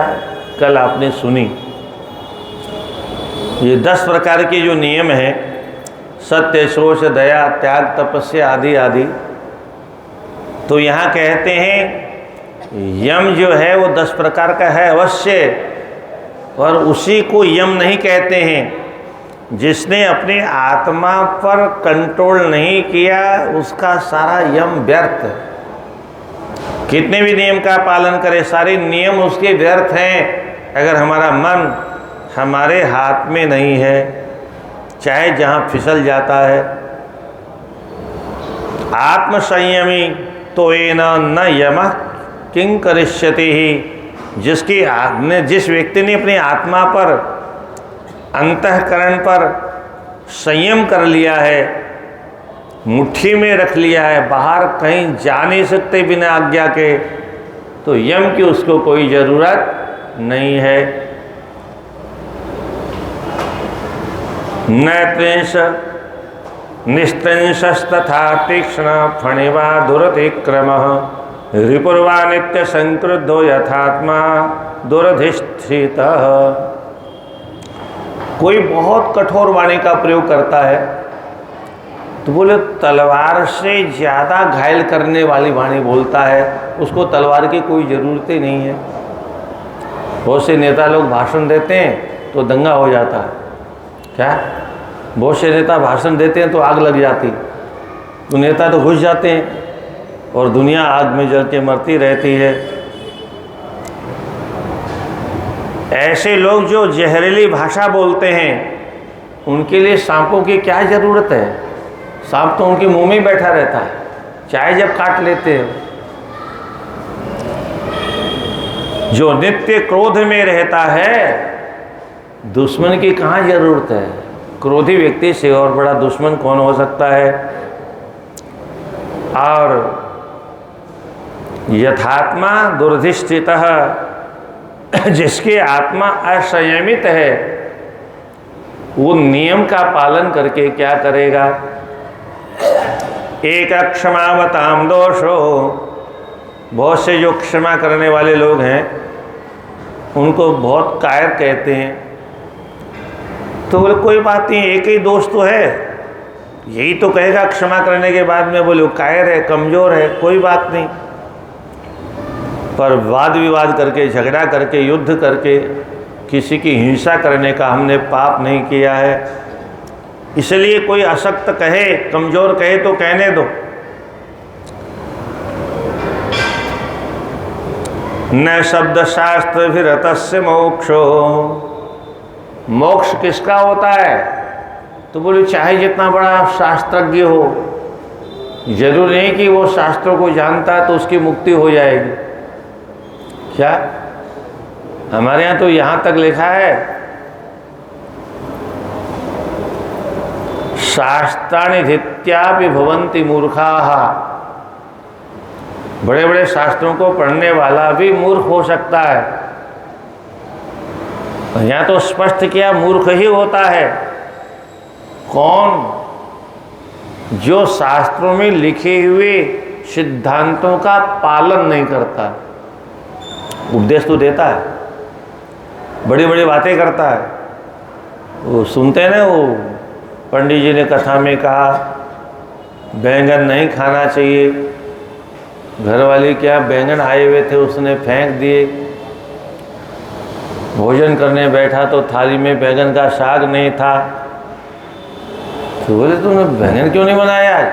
कल आपने सुनी। ये 10 प्रकार के जो नियम हैं, सत्य, शोष, दया, त्याग, तपस्या आदि आदि, तो यहाँ कहते हैं यम जो है वो 10 प्रकार का है अवश्य, और उसी को यम नहीं कहते हैं। जिसने अपने आत्मा पर कंट्रोल नहीं किया उसका सारा यम व्यर्थ। कितने भी नियम का पालन करे, सारे नियम उसके व्यर्थ हैं अगर हमारा मन हमारे हाथ में नहीं है। चाहे जहाँ फिसल जाता है। आत्मसंयमी तो ये न यमः किं करिष्यति ही। जिस व्यक्ति ने अपनी आत्मा पर, अंतःकरण पर संयम कर लिया है, मुट्ठी में रख लिया है, बाहर कहीं जा नहीं सकते बिना आज्ञा के, तो यम की उसको कोई ज़रूरत नहीं है। न त्रिंश निस्त्रिंशस्तथा तीक्ष्ण फणिवा दुरतिक्रमः रिपुर्वा नित्य संक्रुद्धो यथात्मा दुरधिष्ठितः। कोई बहुत कठोर वाणी का प्रयोग करता है तो बोले तलवार से ज़्यादा घायल करने वाली वाणी बोलता है, उसको तलवार की कोई ज़रूरत ही नहीं है। बहुत से नेता लोग भाषण देते हैं तो दंगा हो जाता है। क्या? बहुत से नेता भाषण देते हैं तो आग लग जाती, तो नेता तो घुस जाते हैं और दुनिया आग में जल के मरती रहती है। ऐसे लोग जो जहरीली भाषा बोलते हैं उनके लिए सांपों की क्या ज़रूरत है। सांप तो उनके मुंह में ही बैठा रहता है, चाहे जब काट लेते हैं। जो नित्य क्रोध में रहता है दुश्मन की कहाँ ज़रूरत है। क्रोधी व्यक्ति से और बड़ा दुश्मन कौन हो सकता है। और यथात्मा दुर्धिष्ठितः, जिसकी आत्मा असंयमित है वो नियम का पालन करके क्या करेगा। एक क्षमावताम दोषो। बहुत से जो क्षमा करने वाले लोग हैं उनको बहुत कायर कहते हैं। तो बोले कोई बात नहीं, एक ही दोष तो है, यही तो कहेगा क्षमा करने के बाद में, बोले कायर है, कमज़ोर है, कोई बात नहीं। पर वाद विवाद करके, झगड़ा करके, युद्ध करके, किसी की हिंसा करने का हमने पाप नहीं किया है। इसलिए कोई अशक्त कहे, कमज़ोर कहे तो कहने दो। न शब्द शास्त्र विरतस्य मोक्षो, मोक्ष किसका होता है? तो बोले चाहे जितना बड़ा शास्त्रज्ञ हो, जरूर नहीं कि वो शास्त्रों को जानता है तो उसकी मुक्ति हो जाएगी। क्या? हमारे यहाँ तो यहाँ तक लिखा है, शास्त्राणि धित्यापि भवन्ति मूर्खाः। बड़े बड़े शास्त्रों को पढ़ने वाला भी मूर्ख हो सकता है। यहाँ तो स्पष्ट किया, मूर्ख ही होता है। कौन? जो शास्त्रों में लिखे हुए सिद्धांतों का पालन नहीं करता। उपदेश तो देता है, बड़ी बड़ी बातें करता है, वो सुनते हैं ना, वो पंडित जी ने कथा में कहा बैंगन नहीं खाना चाहिए, घर वाले क्या बैंगन आए हुए थे उसने फेंक दिए, भोजन करने बैठा तो थाली में बैंगन का साग नहीं था, तो बोले तुमने बैंगन क्यों नहीं बनाया आज?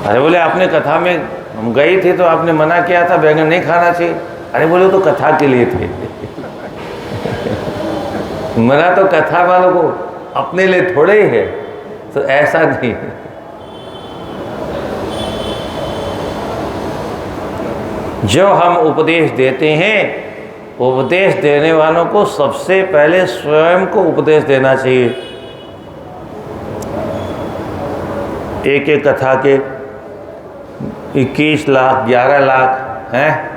अरे बोले आपने कथा में, हम गए थे तो आपने मना किया था बैंगन नहीं खाना चाहिए। अरे बोले तो कथा के लिए थे। मना तो कथा वालों को, अपने लिए थोड़े ही है, तो ऐसा नहीं। जो हम उपदेश देते हैं, उपदेश देने वालों को सबसे पहले स्वयं को उपदेश देना चाहिए। एक एक कथा के 21 लाख 11 लाख हैं।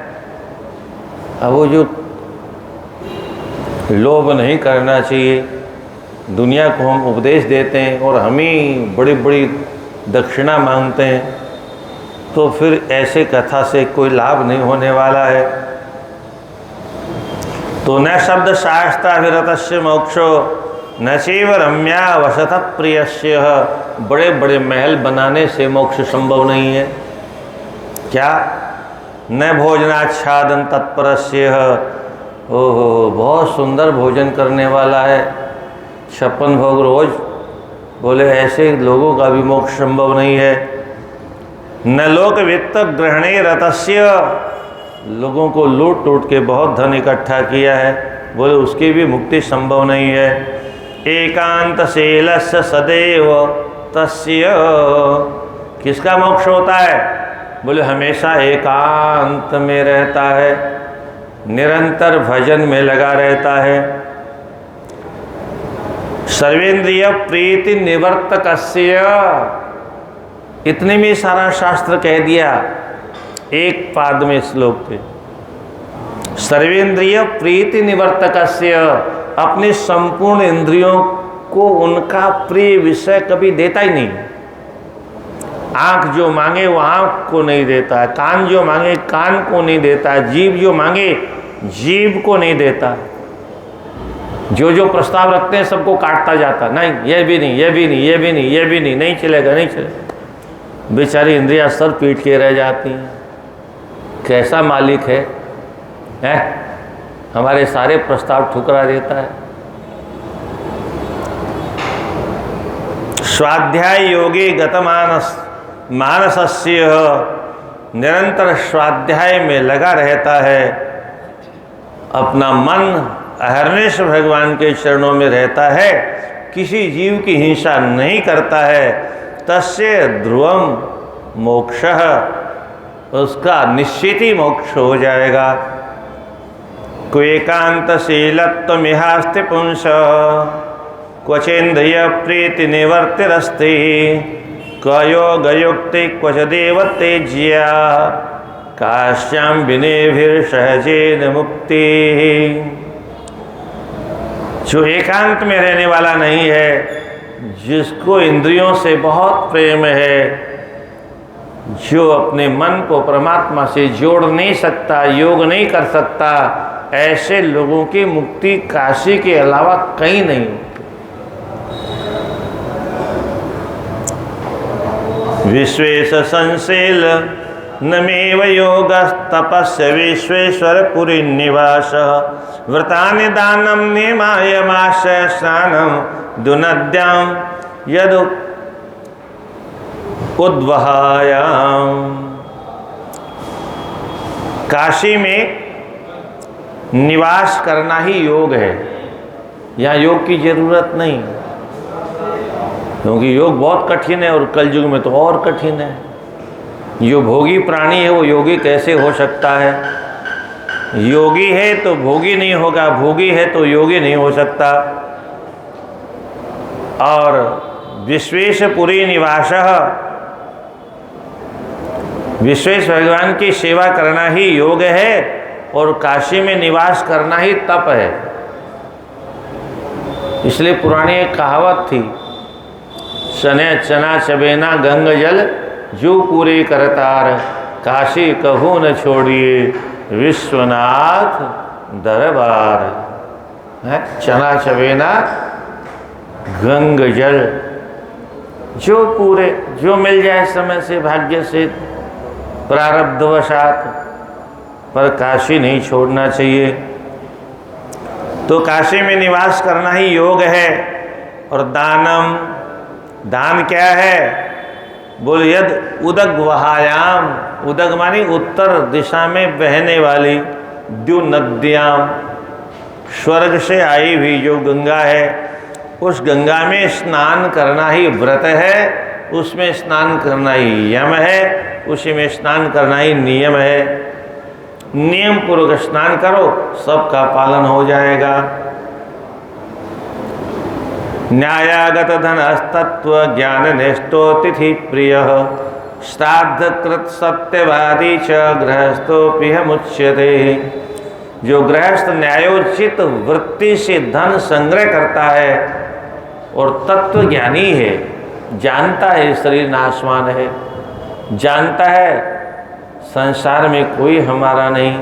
अब वो जो लोभ नहीं करना चाहिए, दुनिया को हम उपदेश देते हैं और हम ही बड़ी बड़ी दक्षिणा मांगते हैं, तो फिर ऐसे कथा से कोई लाभ नहीं होने वाला है। तो न शब्द शास्त्राभिरतस्य मोक्षो न चैव रम्या वसतः प्रियस्य। बड़े बड़े महल बनाने से मोक्ष संभव नहीं है। क्या? न भोजनाच्छादन तत्परस्य। ओहो, बहुत सुंदर भोजन करने वाला है, 56 भोग रोज, बोले ऐसे लोगों का भी मोक्ष संभव नहीं है। न लोक वित्त ग्रहणे रतस्य। लोगों को लूट टूट के बहुत धन इकट्ठा किया है, बोले उसकी भी मुक्ति संभव नहीं है। एकांतशीलस्य सदैव तस्य। किसका मोक्ष होता है? बोले हमेशा एकांत में रहता है, निरंतर भजन में लगा रहता है। सर्वेंद्रिय प्रीति निवर्तकस्य। इतने में सारा शास्त्र कह दिया एक पाद में श्लोक पे। सर्वेंद्रिय प्रीति निवर्तकस्य। अपनी संपूर्ण इंद्रियों को उनका प्रिय विषय कभी देता ही नहीं। आँख जो मांगे वो आँख को नहीं देता है, कान जो मांगे कान को नहीं देता है, जीभ जो मांगे जीभ को नहीं देता। जो जो प्रस्ताव रखते हैं सबको काटता जाता, नहीं ये भी नहीं, ये भी नहीं, ये भी नहीं, ये भी नहीं, नहीं चलेगा, नहीं चलेगा। बेचारी इंद्रियां सर पीट के रह जाती हैं। कैसा मालिक है, हैं? हमारे सारे प्रस्ताव ठुकरा देता है। स्वाध्याय योगे गतमानस मानसस्य। निरंतर स्वाध्याय में लगा रहता है, अपना मन अहर्निश भगवान के चरणों में रहता है, किसी जीव की हिंसा नहीं करता है। तस्य ध्रुवम मोक्षः। उसका निश्चित ही मोक्ष हो जाएगा। क्वेकांतशीलत्वमिहास्ति पुंस क्वचेन्द्रिय प्रीति निवर्तिरस्ति कयोगयुक्ति क्वच देव तेज्या काश्याम विनेभिर्सहजेन मुक्ति। जो एकांत में रहने वाला नहीं है, जिसको इंद्रियों से बहुत प्रेम है, जो अपने मन को परमात्मा से जोड़ नहीं सकता, योग नहीं कर सकता, ऐसे लोगों की मुक्ति काशी के अलावा कहीं नहीं। विश्वेश संशील नमेव योगस्तपस्य विश्वेश्वरपुरी निवास व्रतानि दानं नियमायमाश्रय स्नानं दुनद्यां यद उद्वहायाम। काशी में निवास करना ही योग है, यहाँ योग की जरूरत नहीं, क्योंकि योग बहुत कठिन है और कलयुग में तो और कठिन है। जो भोगी प्राणी है वो योगी कैसे हो सकता है? योगी है तो भोगी नहीं होगा, भोगी है तो योगी नहीं हो सकता। और विश्वेशपुरी निवास, विश्वेश भगवान की सेवा करना ही योग है और काशी में निवास करना ही तप है। इसलिए पुरानी एक कहावत थी, सने चना चबेना गंग जल जो पूरे करतार, काशी कहूँ न छोड़िए विश्वनाथ दरबार। है चना चबेना गंग जल, जो पूरे जो मिल जाए समय से, भाग्य से, प्रारब्धवशात, पर काशी नहीं छोड़ना चाहिए। तो काशी में निवास करना ही योग है। और दानम, दान क्या है? बोले यद उदग वहायाम, उदग मानी उत्तर दिशा में बहने वाली, द्यु नद्याम, स्वर्ग से आई हुई जो गंगा है, उस गंगा में स्नान करना ही व्रत है, उसमें स्नान करना ही यम है, उसी में स्नान करना ही नियम है। नियम पूर्वक स्नान करो, सबका पालन हो जाएगा। न्यायागत धनस्तत्व ज्ञान निष्ठो तिथि प्रिय, श्राद्ध कृत सत्यवादी च गृहस्थोपि मुच्यते। जो गृहस्थ न्यायोचित वृत्ति से धन संग्रह करता है और तत्व ज्ञानी है, जानता है शरीर नाशवान है, जानता है संसार में कोई हमारा नहीं,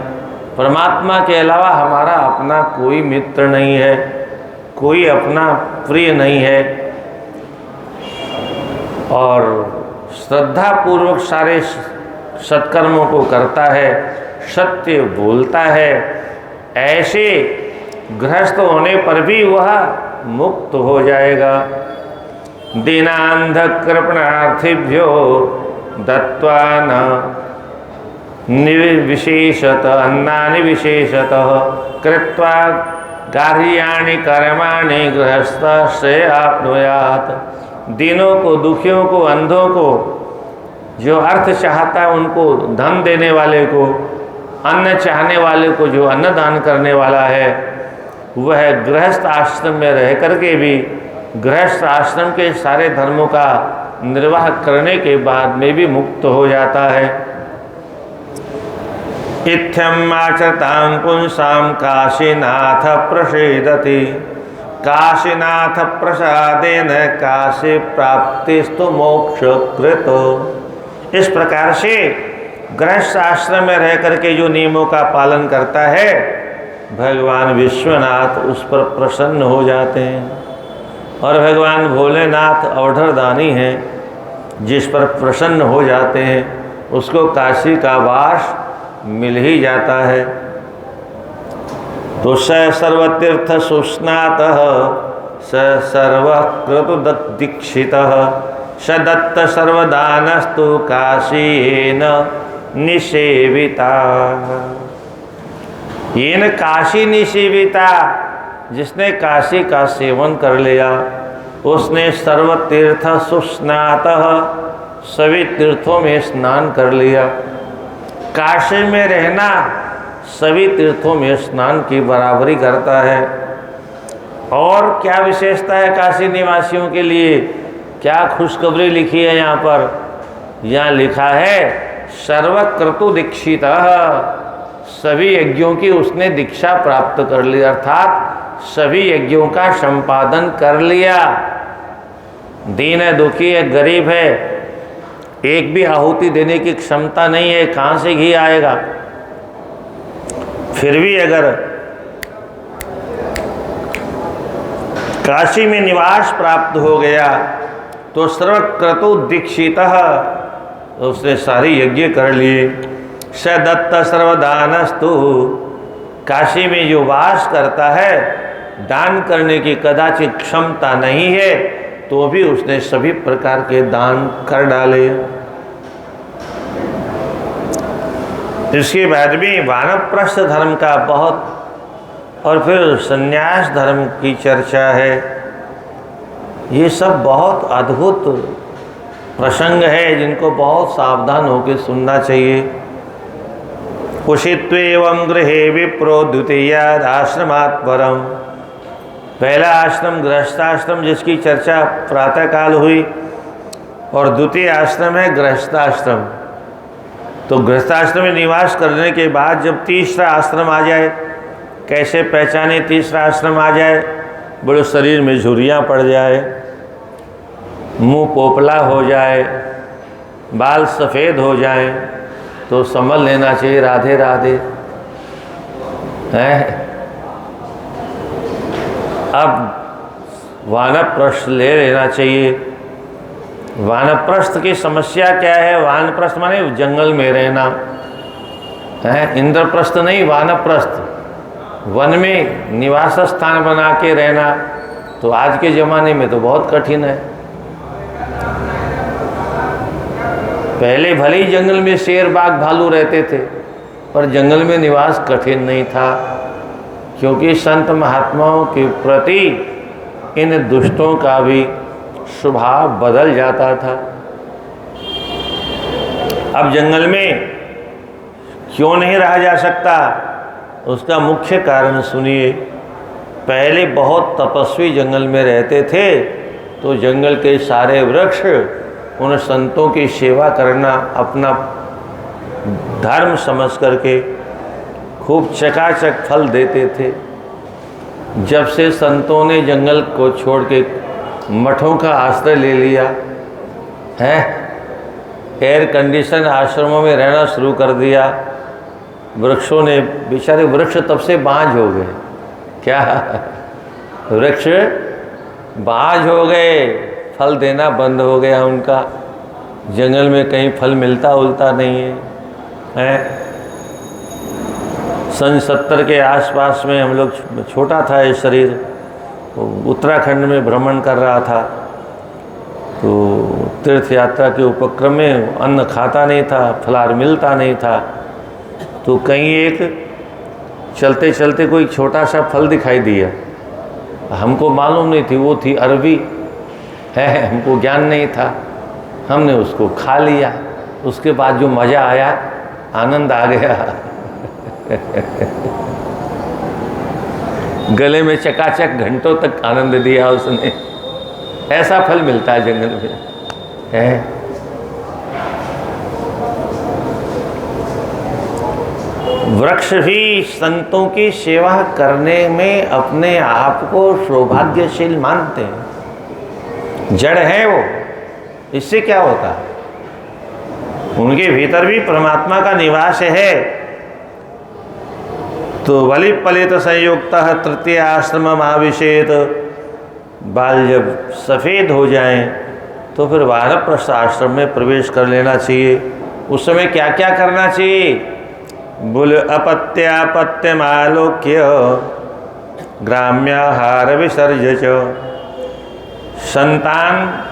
परमात्मा के अलावा हमारा अपना कोई मित्र नहीं है, कोई अपना प्रिय नहीं है, और श्रद्धा पूर्वक सारे सत्कर्मों को करता है, सत्य बोलता है, ऐसे गृहस्थ होने पर भी वह मुक्त हो जाएगा। दीनांध कृपणार्थिभ्यो दत्वा न निर्विशेषत अन्नानि विशेषतः कृत्वा कार्याणि कर्माणि गृहस्थ से आपनुयात। दीनों को, दुखियों को, अंधों को, जो अर्थ चाहता है उनको धन देने वाले को, अन्न चाहने वाले को जो अन्नदान करने वाला है, वह गृहस्थ आश्रम में रह करके भी गृहस्थ आश्रम के सारे धर्मों का निर्वाह करने के बाद में भी मुक्त हो जाता है। इत्थम आचरतां पुंसां काशीनाथ प्रसीदति, काशीनाथ प्रसादेन काशी प्राप्तिस्तु मोक्षकृत। इस प्रकार से गृहस्थ आश्रम में रह करके जो नियमों का पालन करता है, भगवान विश्वनाथ उस पर प्रसन्न हो जाते हैं। और भगवान भोलेनाथ अवधरदानी हैं, जिस पर प्रसन्न हो जाते हैं उसको काशी का वास मिल ही जाता है। तो स सर्वतीर्थ सुस्नातः स सर्वक्रतु दीक्षितः स दत्त सर्वदानस्तु काशीन निसेविता। येन काशी निसेविता, जिसने काशी का सेवन कर लिया, उसने सर्वतीर्थ सुस्नातः, सभी तीर्थों में स्नान कर लिया। काशी में रहना सभी तीर्थों में स्नान की बराबरी करता है। और क्या विशेषता है काशी निवासियों के लिए? क्या खुशखबरी लिखी है यहाँ पर? यहाँ लिखा है सर्वक्रतु दीक्षितः, सभी यज्ञों की उसने दीक्षा प्राप्त कर ली, अर्थात सभी यज्ञों का संपादन कर लिया। दीन है, दुखी है, गरीब है, एक भी आहुति देने की क्षमता नहीं है, कहाँ से घी आएगा? फिर भी अगर काशी में निवास प्राप्त हो गया तो सर्वक्रतु दीक्षितः, तो उसने सारे यज्ञ कर लिए। स दत्त सर्वदानस्तु, काशी में जो वास करता है, दान करने की कदाचित क्षमता नहीं है, तो भी उसने सभी प्रकार के दान कर डाले। इसके बाद में वानप्रस्थ धर्म का बहुत, और फिर संन्यास धर्म की चर्चा है। ये सब बहुत अद्भुत प्रसंग है जिनको बहुत सावधान होकर सुनना चाहिए। कुशित्वेवं गृहे विप्रो द्वितीयाद आश्रमात् परम, पहला आश्रम गृहस्थाश्रम जिसकी चर्चा प्रातःकाल हुई, और द्वितीय आश्रम है गृहस्थाश्रम। तो गृहस्थाश्रम में निवास करने के बाद जब तीसरा आश्रम आ जाए, कैसे पहचाने तीसरा आश्रम आ जाए? बड़े शरीर में झुर्रियाँ पड़ जाए, मुंह पोपला हो जाए, बाल सफ़ेद हो जाए, तो समझ लेना चाहिए राधे राधे है। अब वानप्रस्थ ले लेना चाहिए। वानप्रस्थ की समस्या क्या है? वानप्रस्थ माने जंगल में रहना है, इंद्रप्रस्थ नहीं, वानप्रस्थ, वन में निवास स्थान बना के रहना। तो आज के ज़माने में तो बहुत कठिन है। पहले भले ही जंगल में शेर बाघ भालू रहते थे, पर जंगल में निवास कठिन नहीं था, क्योंकि संत महात्माओं के प्रति इन दुष्टों का भी स्वभाव बदल जाता था। अब जंगल में क्यों नहीं रहा जा सकता? उसका मुख्य कारण सुनिए। पहले बहुत तपस्वी जंगल में रहते थे, तो जंगल के सारे वृक्ष उन संतों की सेवा करना अपना धर्म समझ करके खूब चकाचक फल देते थे। जब से संतों ने जंगल को छोड़ के मठों का आश्रय ले लिया है, एयर कंडीशन आश्रमों में रहना शुरू कर दिया, वृक्षों ने, बेचारे वृक्ष तब से बाँझ हो गए। क्या वृक्ष बाँझ हो गए, फल देना बंद हो गया उनका। जंगल में कहीं फल मिलता उलता नहीं है। सन 70 के आसपास में हम लोग, छोटा था ये शरीर, उत्तराखंड में भ्रमण कर रहा था, तो तीर्थ यात्रा के उपक्रम में अन्न खाता नहीं था, फलाहार मिलता नहीं था। तो कहीं एक चलते चलते कोई छोटा सा फल दिखाई दिया, हमको मालूम नहीं थी वो थी अरबी है, हमको ज्ञान नहीं था, हमने उसको खा लिया। उसके बाद जो मज़ा आया, आनंद आ गया गले में चकाचक घंटों तक आनंद दिया उसने। ऐसा फल मिलता है जंगल में है। वृक्ष भी संतों की सेवा करने में अपने आप को सौभाग्यशील मानते हैं। जड़ है वो, इससे क्या होता है? उनके भीतर भी परमात्मा का निवास है। तो बलि पलित संयुक्त तृतीय आश्रम आविशेत, बाल जब सफ़ेद हो जाएं तो फिर वानप्रस्थ आश्रम में प्रवेश कर लेना चाहिए। उस समय क्या क्या करना चाहिए? बोले अपत्यापत्यमालोक्य ग्राम्याहार विसर्ज, संतान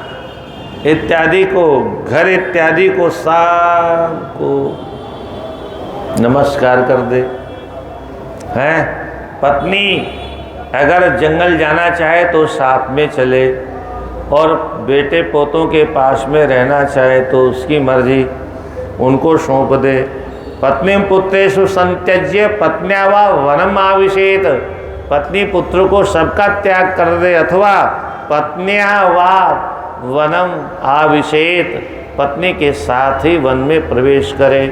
इत्यादि को, घर इत्यादि को सबको नमस्कार कर दे हैं। पत्नी अगर जंगल जाना चाहे तो साथ में चले, और बेटे पोतों के पास में रहना चाहे तो उसकी मर्जी, उनको सौंप दे। पत्नी पुत्रेषु संत्यज्य पत्न्या वा वनम आविशेत, पत्नी पुत्र को सबका त्याग कर दे, अथवा पत्न्या वा वनम आविशेत, पत्नी के साथ ही वन में प्रवेश करे।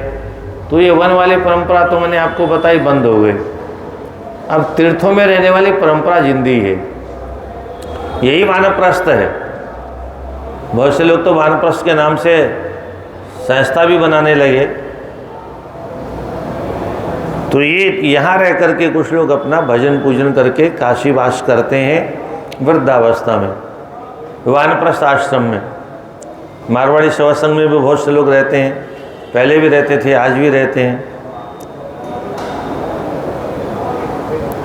तो ये वन वाली परंपरा तो मैंने आपको बताई बंद हो गई। अब तीर्थों में रहने वाली परंपरा जिंदी है, यही वानप्रस्थ है। बहुत से लोग तो वानप्रस्थ के नाम से संस्था भी बनाने लगे। तो ये यहाँ रह करके कुछ लोग अपना भजन पूजन करके काशीवास करते हैं वृद्धावस्था में, वानप्रस्थ आश्रम में। मारवाड़ी सत्संग में भी बहुत से लोग रहते हैं, पहले भी रहते थे, आज भी रहते हैं।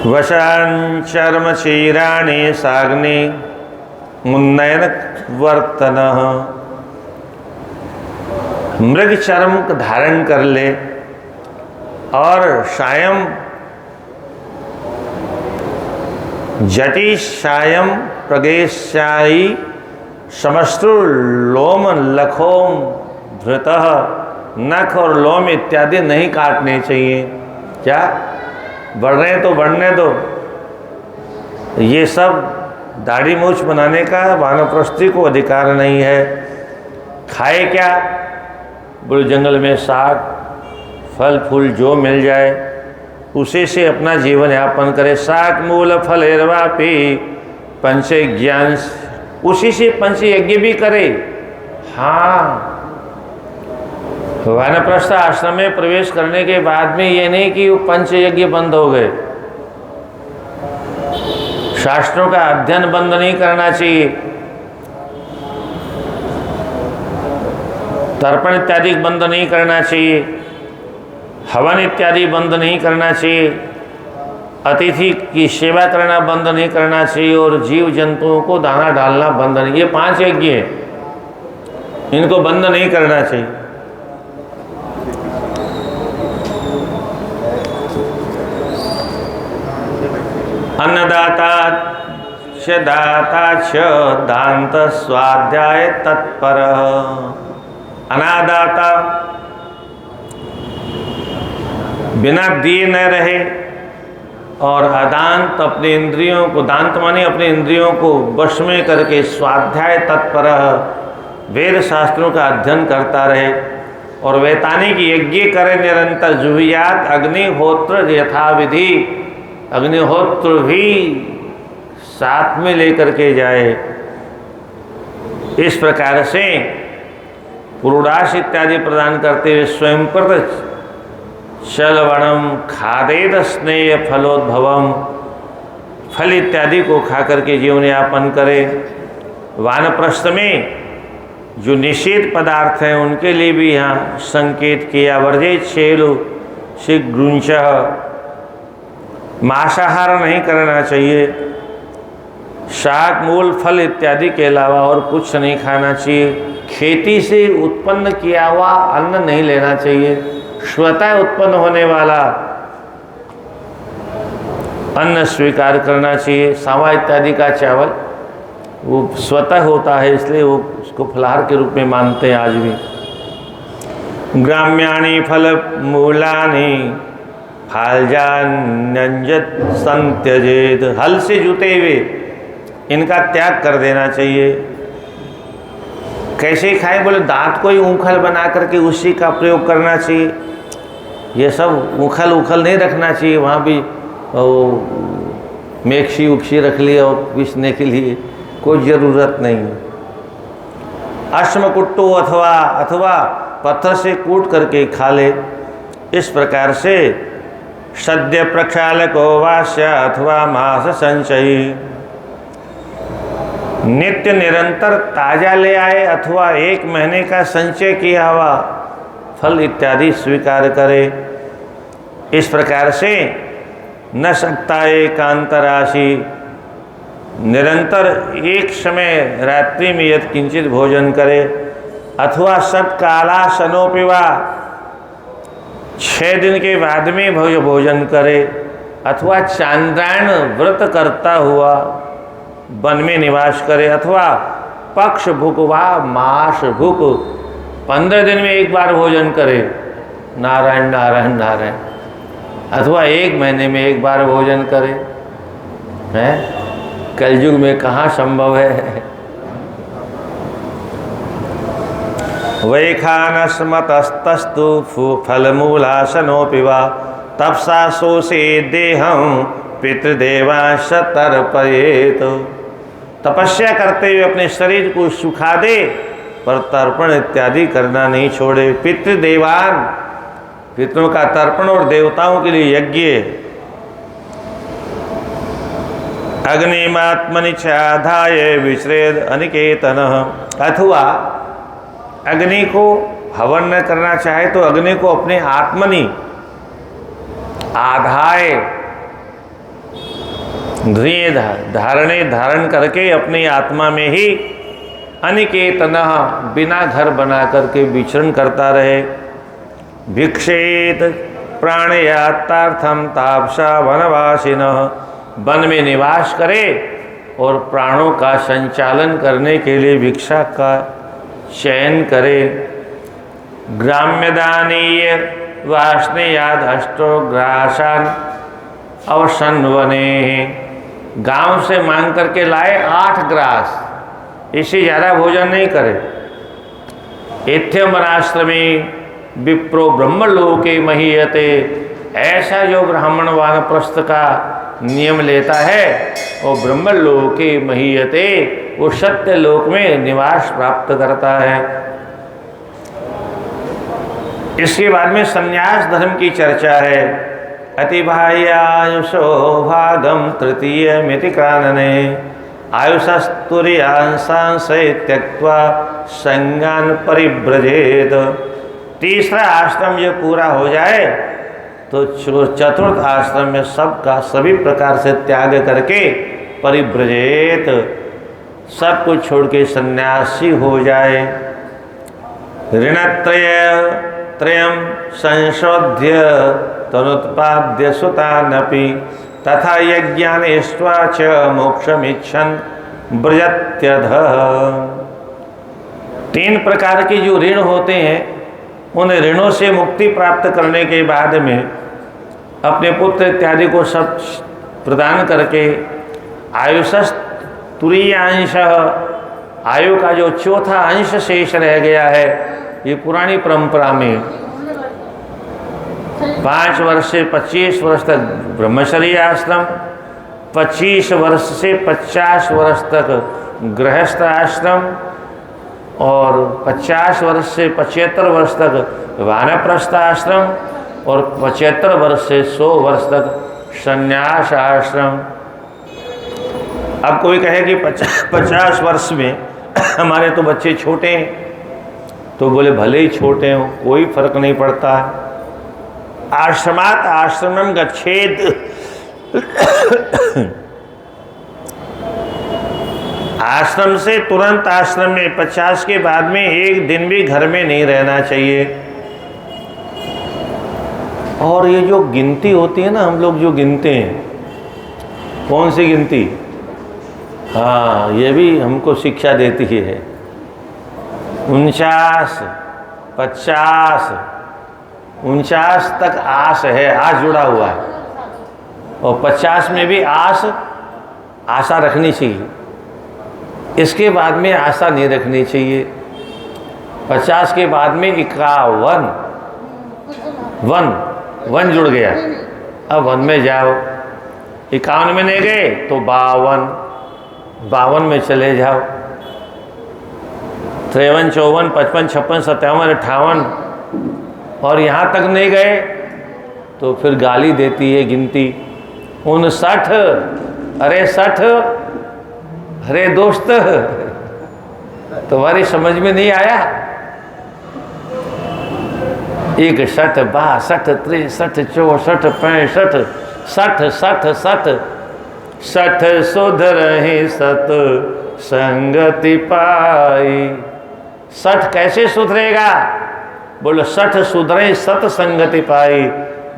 वशान चर्म चीराणि साग्नि मुन्नयन वर्तन, मृग चर्म धारण कर ले और सायं जटि सायं प्रगेशायी समस्तु लोम लखोम धृतः, नख और लोम इत्यादि नहीं काटने चाहिए। क्या बढ़ रहे हैं तो बढ़ने दो। ये सब दाढ़ी मूछ बनाने का वानप्रस्थी को अधिकार नहीं है। खाए क्या? बुरे जंगल में साग फल फूल जो मिल जाए उसी से अपना जीवन यापन करे। साग मूल फल एरवापी पंच ज्ञान, उसी से पंच यज्ञ भी करे। हाँ, वानप्रस्थ आश्रम में प्रवेश करने के बाद में ये नहीं कि वो पंच यज्ञ बंद हो गए। शास्त्रों का अध्ययन बंद नहीं करना चाहिए, तर्पण इत्यादि बंद नहीं करना चाहिए, हवन इत्यादि बंद नहीं करना चाहिए, अतिथि की सेवा करना बंद नहीं करना चाहिए और जीव जंतुओं को दाना डालना बंद नहीं। ये 5 यज्ञ हैं, इनको बंद नहीं करना चाहिए। अन्नदाता च दाता च दांत स्वाध्याय तत्पर, अनादाता बिना दिए न रहे और अदांत अपने इंद्रियों को, दांत माने अपने इंद्रियों को वश में करके स्वाध्याय तत्पर वेद शास्त्रों का अध्ययन करता रहे और वैतानिक यज्ञ करे निरंतर। जुहियात अग्निहोत्र यथाविधि, अग्निहोत्र भी साथ में लेकर के जाए। इस प्रकार से पुरुडाश इत्यादि प्रदान करते हुए स्वयं प्रत शलवणम खादेद स्नेह फलोद्भवम, फल इत्यादि को खा करके जीवन यापन करे। वानप्रस्थ में जो निषेध पदार्थ हैं उनके लिए भी यहाँ संकेत किया। वर्जे छेलु शीघ्रुंच, मांसाहार नहीं करना चाहिए, शाक मूल फल इत्यादि के अलावा और कुछ नहीं खाना चाहिए। खेती से उत्पन्न किया हुआ अन्न नहीं लेना चाहिए, स्वतः उत्पन्न होने वाला अन्न स्वीकार करना चाहिए। सांवा इत्यादि का चावल वो स्वतः होता है, इसलिए वो उसको फलाहार के रूप में मानते हैं आज भी। ग्राम्याणि फल मूलानि फालजान्यंजत संत्यजेत, हल से जुते हुए इनका त्याग कर देना चाहिए। कैसे खाए? बोले दांत को ही ऊखल बना करके उसी का प्रयोग करना चाहिए। ये सब उखल नहीं रखना चाहिए, वहाँ भी मेक्सी उक्सी रख लिया और पीसने के लिए कोई ज़रूरत नहीं है। अश्मकुट्टो अथवा पत्थर से कूट करके खा ले। इस प्रकार से सद्य प्रक्षालको वास्य अथवा मांस संचयी, नित्य निरंतर ताजा ले आए अथवा 1 महीने का संचय किया हुआ फल इत्यादि स्वीकार करे। इस प्रकार से न सकता एकांत राशि, निरंतर एक समय रात्रि में यदि किंचित भोजन करे अथवा सत्काला सनोपिवा 6 दिन के बाद में भोजन करे अथवा चांद्रायण व्रत करता हुआ वन में निवास करे अथवा पक्ष भुक व मास भुक 15 दिन में एक बार भोजन करे, नारायण नारायण नारायण, अथवा 1 महीने में एक बार भोजन करे। हैं? कलयुग में कहाँ संभव है? वैखानस्मतस्तस्तु फलमूलासनोऽपि वा तपसा शोषे देहं पितृदेवांश तर्पयेत। तपस्या करते हुए अपने शरीर को सुखा दे पर तर्पण इत्यादि करना नहीं छोड़े। पितृदेवान, पितरों का तर्पण और देवताओं के लिए यज्ञ। अग्निमात्मनि चाधाय विश्रेद अनिकेतन, अथवा अग्नि को हवन न करना चाहे तो अग्नि को अपने आत्मनि आधाय ध्रिय धारण करके अपनी आत्मा में ही अनिकेतनः बिना घर बना करके विचरण करता रहे। भिक्षेत प्राणयातार्थम तापसा वनवासिनः, वन में निवास करे और प्राणों का संचालन करने के लिए भिक्षा का चयन करे। ग्राम्यदानीय वाष्णेयाद अष्टो ग्रासान अवसन्वने, गांव से मांग करके लाए 8 ग्रास, इससे ज़्यादा भोजन नहीं करे। इत्यमराश्रमी विप्रो ब्रह्मलोके महीयते, ऐसा जो ब्राह्मण वानप्रस्थ का नियम लेता है वो ब्रह्मलोके महीयते, वो सत्य लोक में निवास प्राप्त करता है। इसके बाद में संन्यास धर्म की चर्चा है। अतिबाह्यायुषो भागम तृतीय मिति कानने, आयुषस्तुर्यांशांशे त्यक्त्वा संज्ञान परिव्रजेत। तीसरा आश्रम जो पूरा हो जाए तो चतुर्थ आश्रम में सबका सभी प्रकार से त्याग करके परिव्रजेत, सब कुछ छोड़ के सन्यासी हो जाए। ऋणत्रयम संशोध्य तनुत्पाद्य सुतानपि तथा यज्ञानेष्ट्वा च मोक्षमिच्छन् व्रजत्यध। 3 प्रकार के जो ऋण होते हैं उन ऋणों से मुक्ति प्राप्त करने के बाद में अपने पुत्र इत्यादि को सब प्रदान करके आयुषस् तुरीयांश, आयु का जो चौथा अंश शेष रह गया है, ये पुरानी परंपरा में 5 वर्ष से 25 वर्ष तक ब्रह्मचर्य आश्रम, 25 वर्ष से 50 वर्ष तक गृहस्थ आश्रम और 50 वर्ष से 75 वर्ष तक वानप्रस्थ आश्रम और 75 वर्ष से 100 वर्ष तक संन्यास आश्रम। अब कोई कहे कि 50 वर्ष में हमारे तो बच्चे छोटे हैं, तो बोले भले ही छोटे हों कोई फर्क नहीं पड़ता। आश्रमात आश्रमम गच्छेत, आश्रम से तुरंत आश्रम में 50 के बाद में एक दिन भी घर में नहीं रहना चाहिए। और ये जो गिनती होती है ना, हम लोग जो गिनते हैं, कौन सी गिनती? हाँ, ये भी हमको शिक्षा देती है। 49, 50, 49 तक आस है, आस जुड़ा हुआ है, और 50 में भी आशा रखनी चाहिए। इसके बाद में आशा नहीं रखनी चाहिए। 50 के बाद में 51 वन जुड़ गया, अब 1 में जाओ। 51 में नहीं गए तो 52 में चले जाओ। 53, 54, 55, 56, 57, 58 और यहाँ तक नहीं गए तो फिर गाली देती है गिनती। 59, अरे 60, अरे दोस्त तुम्हारी समझ में नहीं आया? 61, 62, 63, 64, 65, 60 सुधरहि सत संगति पाई। 60 कैसे सुधरेगा? बोलो 60 सुधरे सत संगति पाई।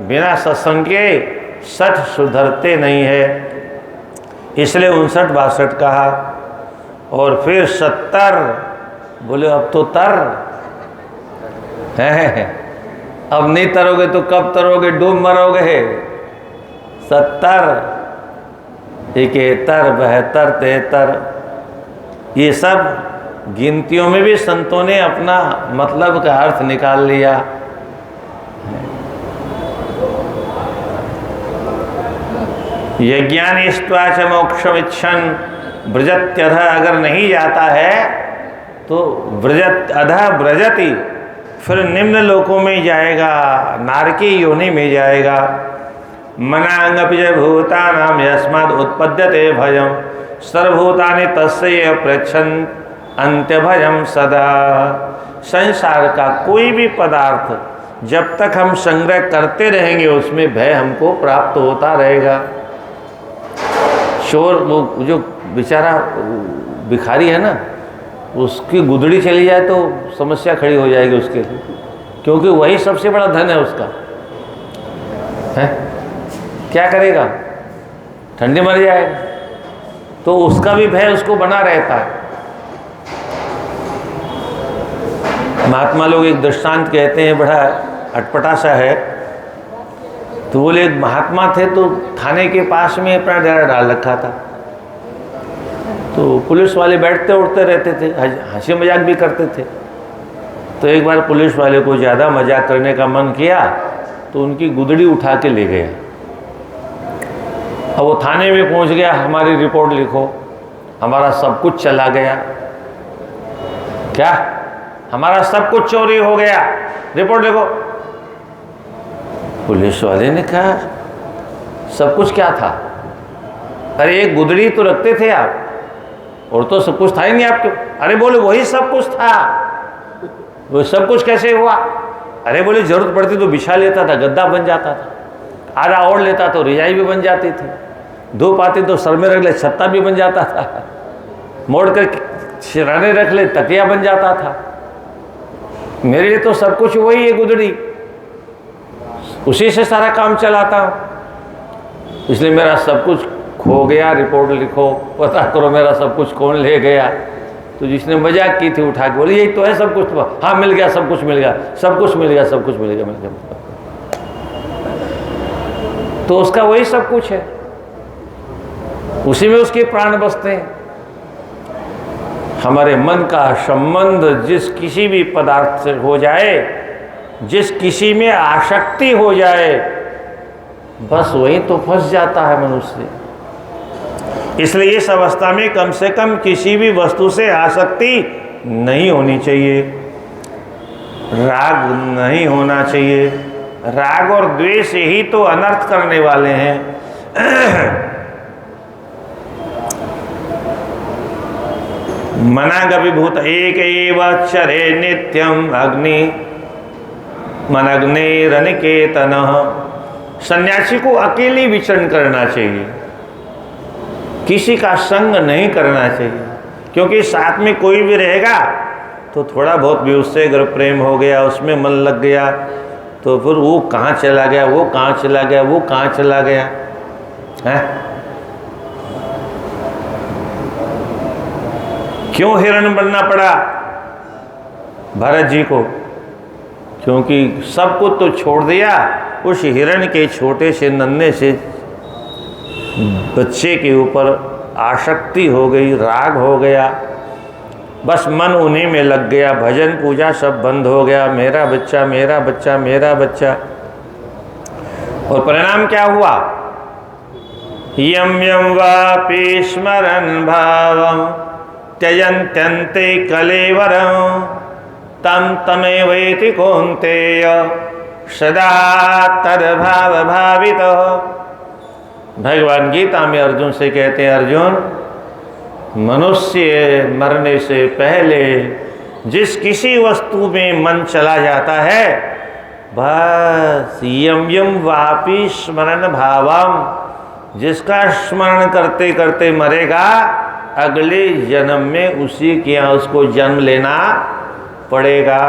बिना सत्संग के 60 सुधरते नहीं है, इसलिए 59, 62 कहा। और फिर 70, बोले अब तो तर है, अब नहीं तरोगे तो कब तरोगे, डूब मरोगे। 70, 71, 72, 73, ये सब गिनतियों में भी संतों ने अपना मतलब का अर्थ निकाल लिया। यज्ञानिष्ट्वा च मोक्षमिच्छन् व्रजत्यध, अगर नहीं जाता है तो व्रजत अधः व्रजति, फिर निम्न लोकों में जाएगा, नारकी योनि में जाएगा। मनांगपि च भूतानां यस्माद् उत्पद्यते भयं सर्वभूतानि तस्य पृच्छन् अंत्यभयं सदा। संसार का कोई भी पदार्थ जब तक हम संग्रह करते रहेंगे उसमें भय हमको प्राप्त होता रहेगा। शोर, वो जो बेचारा भिखारी है ना, उसकी गुदड़ी चली जाए तो समस्या खड़ी हो जाएगी उसके लिए, क्योंकि वही सबसे बड़ा धन है उसका। है क्या करेगा, ठंडी मर जाएगा, तो उसका भी भय उसको बना रहता है। महात्मा लोग एक दृष्टांत कहते हैं, बड़ा अटपटा सा है। तो बोले एक महात्मा थे तो थाने के पास में अपना डेरा डाल रखा था। तो पुलिस वाले बैठते उठते रहते थे, हंसी मजाक भी करते थे। तो एक बार पुलिस वाले को ज़्यादा मजाक करने का मन किया तो उनकी गुदड़ी उठा के ले गया। अब वो थाने में पहुंच गया, हमारी रिपोर्ट लिखो, हमारा सब कुछ चला गया। क्या? हमारा सब कुछ चोरी हो गया, रिपोर्ट लिखो। पुलिस वाले ने कहा सब कुछ क्या था? अरे एक गुदड़ी तो रखते थे आप, और तो सब कुछ था ही नहीं आपके। अरे बोले वही सब कुछ था। वो सब कुछ कैसे हुआ? अरे बोले जरूरत पड़ती तो बिछा लेता था, गद्दा बन जाता था, आधा ओढ़ लेता तो रिजाई भी बन जाती थी, धूप आती तो सर में रख ले छत्ता भी बन जाता था, मोड़ कर सिराने रख ले तकिया बन जाता था। मेरे लिए तो सब कुछ वही है गुदड़ी, उसी से सारा काम चलाता हूँ। इसलिए मेरा सब कुछ खो गया, रिपोर्ट लिखो, पता करो मेरा सब कुछ कौन ले गया। तो जिसने मजाक की थी उठा के बोले यही तो है सब कुछ। तो हाँ मिल गया, सब कुछ मिल गया, सब कुछ मिल गया, सब कुछ मिल गया, मिल गया। तो उसका वही सब कुछ है, उसी में उसके प्राण बसते हैं। हमारे मन का संबंध जिस किसी भी पदार्थ से हो जाए, जिस किसी में आसक्ति हो जाए, बस वही तो फंस जाता है मनुष्य। इसलिए इस अवस्था में कम से कम किसी भी वस्तु से आसक्ति नहीं होनी चाहिए, राग नहीं होना चाहिए। राग और द्वेष ही तो अनर्थ करने वाले हैं। मनागभिभूत एक एव चरे नित्यम अग्नि मनग्निरनिकेतनः। सन्यासी को अकेले विचरण करना चाहिए, किसी का संग नहीं करना चाहिए, क्योंकि साथ में कोई भी रहेगा तो थोड़ा बहुत भी उससे अगर प्रेम हो गया, उसमें मन लग गया, तो फिर वो कहाँ चला गया, वो कहाँ चला गया, वो कहाँ चला गया है। क्यों हिरण बनना पड़ा भरत जी को? क्योंकि सब कुछ तो छोड़ दिया, उस हिरण के छोटे से नन्हे से बच्चे के ऊपर आसक्ति हो गई, राग हो गया, बस मन उन्हीं में लग गया, भजन पूजा सब बंद हो गया, मेरा बच्चा मेरा बच्चा मेरा बच्चा। और परिणाम क्या हुआ? यम यम वापि स्मरन् भावं त्यजन्त्यन्ते कलेवरं तम तमेवैति कौन्तेय सदा तद्भाव भावितः। भगवान गीता में अर्जुन से कहते हैं, अर्जुन मनुष्य मरने से पहले जिस किसी वस्तु में मन चला जाता है, बस यम यम वापि स्मरण भावम, जिसका स्मरण करते करते मरेगा, अगले जन्म में उसी के यहाँ उसको जन्म लेना पड़ेगा।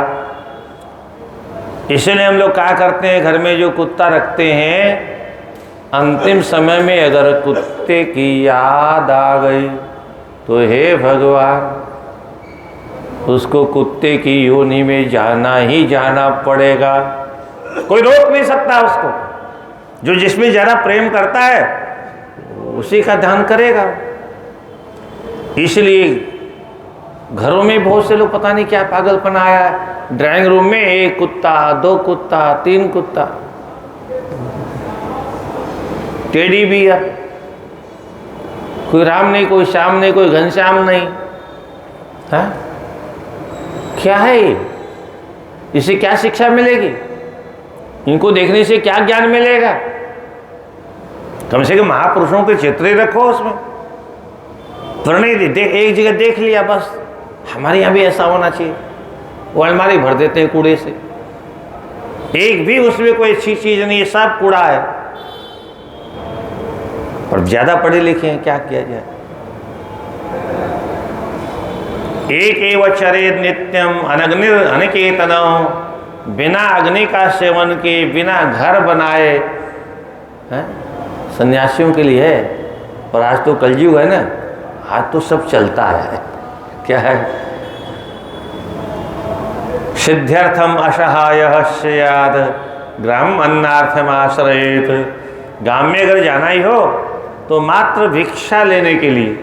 इसलिए हम लोग क्या करते हैं, घर में जो कुत्ता रखते हैं, अंतिम समय में अगर कुत्ते की याद आ गई तो हे भगवान, उसको कुत्ते की योनि में जाना ही जाना पड़ेगा, कोई रोक नहीं सकता उसको। जो जिसमें ज़्यादा प्रेम करता है उसी का ध्यान करेगा। इसलिए घरों में बहुत से लोग पता नहीं क्या पागलपन आया है, ड्राइंग रूम में एक कुत्ता, दो कुत्ता, तीन कुत्ता, टेडी बियर, कोई राम नहीं, कोई श्याम नहीं, कोई घनश्याम नहीं। है क्या है ये? इससे क्या शिक्षा मिलेगी? इनको देखने से क्या ज्ञान मिलेगा? कम से कम महापुरुषों के चित्र रखो उसमें। प्रणय एक जगह देख लिया, बस हमारे यहाँ भी ऐसा होना चाहिए, वो अलमारी भर देते हैं कूड़े से, एक भी उसमें कोई अच्छी चीज नहीं है, सब कूड़ा है। पर ज्यादा पढ़े लिखे हैं, क्या किया जाए। एक एव चरेत नित्यम अनग्निर अनिकेतनम, बिना अग्नि का सेवन किए, बिना घर बनाए, हैं सन्यासियों के लिए है। और आज तो कलयुग है ना, आज तो सब चलता है। क्या है? सिद्ध्यर्थम असहाय स्यात् ग्राम अन्नार्थम आश्रयेत। गांव में अगर जाना ही हो तो मात्र भिक्षा लेने के लिए,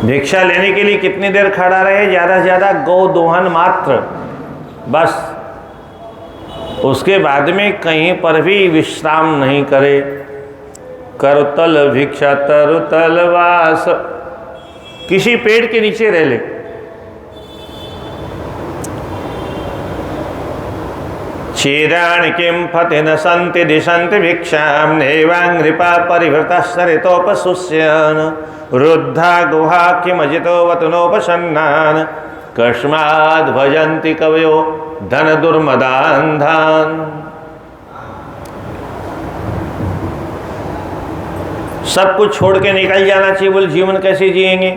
भिक्षा लेने के लिए कितनी देर खड़ा रहे? ज़्यादा से ज़्यादा गौ दोहन मात्र, बस। उसके बाद में कहीं पर भी विश्राम नहीं करे। करतल भिक्षा तरुतल वास, किसी पेड़ के नीचे रह ले। क्षीराणि किं फति न सन्ति दिशन्ति भिक्षां नैवाङ्घ्रिपा परिवृतः सरितोपसुष्यन् रुद्धा गुहा किमजितो वतनोपसन्नान् कस्माद् भजन्ति कवयो धन दुर्मदान्धान्। सब कुछ छोड़ के निकल जाना चाहिए। बोले जीवन कैसे जिएंगे?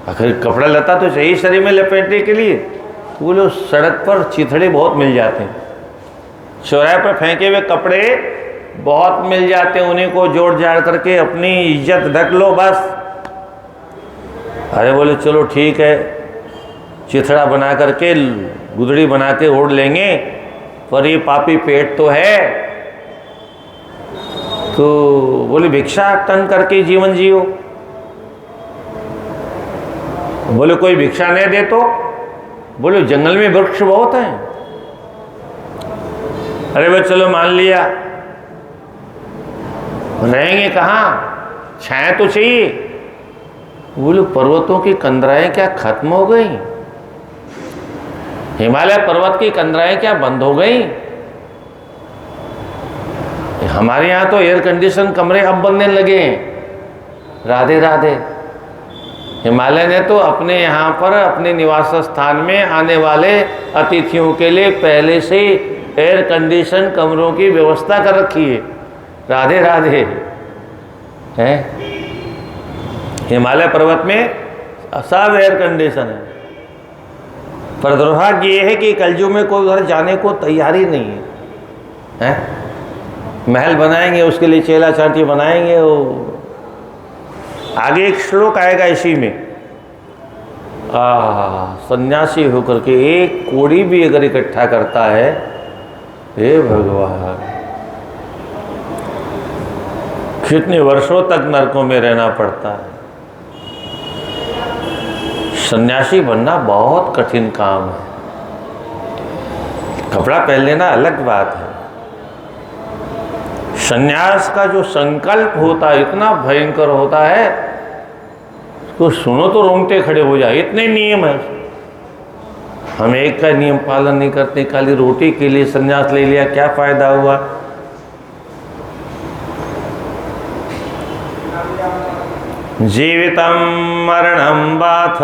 आखिर कपड़ा लता तो चाहिए शरीर में लपेटने के लिए। तो बोले सड़क पर चिथड़े बहुत मिल जाते हैं, चौराहे पर फेंके हुए कपड़े बहुत मिल जाते हैं, उन्हीं को जोड़ जाड़ करके अपनी इज्जत ढक लो बस। अरे बोले चलो ठीक है, चिथड़ा बना करके गुदड़ी बना के ओढ़ लेंगे, पर ये पापी पेट तो है। तो बोले भिक्षा टन करके जीवन जियो। बोले कोई भिक्षा नहीं दे तो? बोले जंगल में वृक्ष बहुत हैं। अरे भाई चलो मान लिया, रहेंगे कहाँ? छाया तो चाहिए। बोले पर्वतों की कंदराएं क्या खत्म हो गई? हिमालय पर्वत की कंदराएं क्या बंद हो गई? हमारे यहाँ तो एयर कंडीशन कमरे अब बनने लगे हैं। राधे राधे। हिमालय ने तो अपने यहाँ पर अपने निवास स्थान में आने वाले अतिथियों के लिए पहले से एयर कंडीशन कमरों की व्यवस्था कर रखी है। राधे राधे। है हिमालय पर्वत में सब एयर कंडीशन है। पर दुर्भाग्य ये है कि कलयुग में कोई घर जाने को तैयारी नहीं है, है? महल बनाएंगे, उसके लिए चेला चाटी बनाएंगे। वो आगे एक श्लोक आएगा इसी में, सन्यासी होकर के एक कोड़ी भी अगर इकट्ठा करता है, हे भगवान, कितने वर्षों तक नरकों में रहना पड़ता है। सन्यासी बनना बहुत कठिन काम है। कपड़ा पहन लेना अलग बात है, सन्यास का जो संकल्प होता है इतना भयंकर होता है, तो सुनो तो रोंगटे खड़े हो जाए। इतने नियम है। हम एक का नियम पालन नहीं करते, खाली रोटी के लिए सन्यास ले लिया, क्या फायदा हुआ? जीवितम मरणम बाथ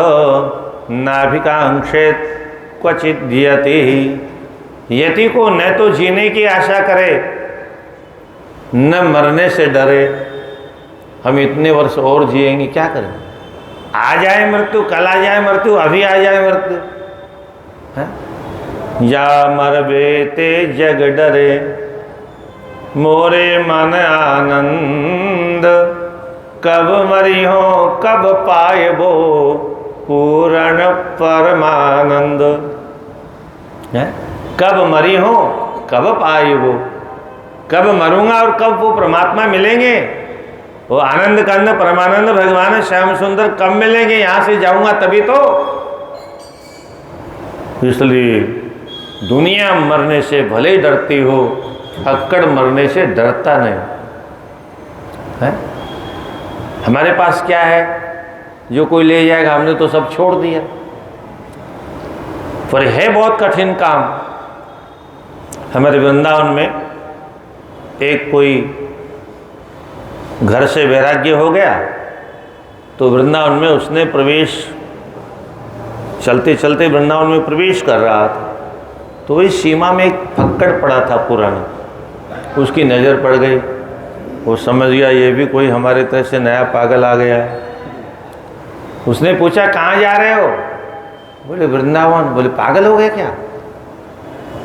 नाभिकांक्षेत क्वचित यति। यति को न तो जीने की आशा करे, न मरने से डरे। हम इतने वर्ष और जिएंगे, क्या करें? आ जाए मृत्यु, कल आ जाए मृत्यु, अभी आ जाए मृत्यु, है? या मरबे ते जग डरे, मोरे मन आनंद। कब मरी हो कब पाए वो पूर्ण परमानंद। है? कब मरी हो कब पाए वो, कब मरूंगा और कब वो परमात्मा मिलेंगे, वो आनंद कंद परमानंद भगवान श्याम सुंदर कब मिलेंगे? यहां से जाऊंगा तभी तो। इसलिए दुनिया मरने से भले डरती हो, फक्कड़ मरने से डरता नहीं है। हमारे पास क्या है जो कोई ले जाएगा? हमने तो सब छोड़ दिया। पर है बहुत कठिन काम। हमारे वृंदावन में एक कोई घर से वैराग्य हो गया, तो वृंदावन में उसने प्रवेश चलते चलते वृंदावन में प्रवेश कर रहा था तो वही सीमा में एक फक्कड़ पड़ा था पुराना, उसकी नज़र पड़ गई। वो समझ गया ये भी कोई हमारे तरह से नया पागल आ गया है। उसने पूछा कहाँ जा रहे हो? बोले वृंदावन। बोले पागल हो गए क्या?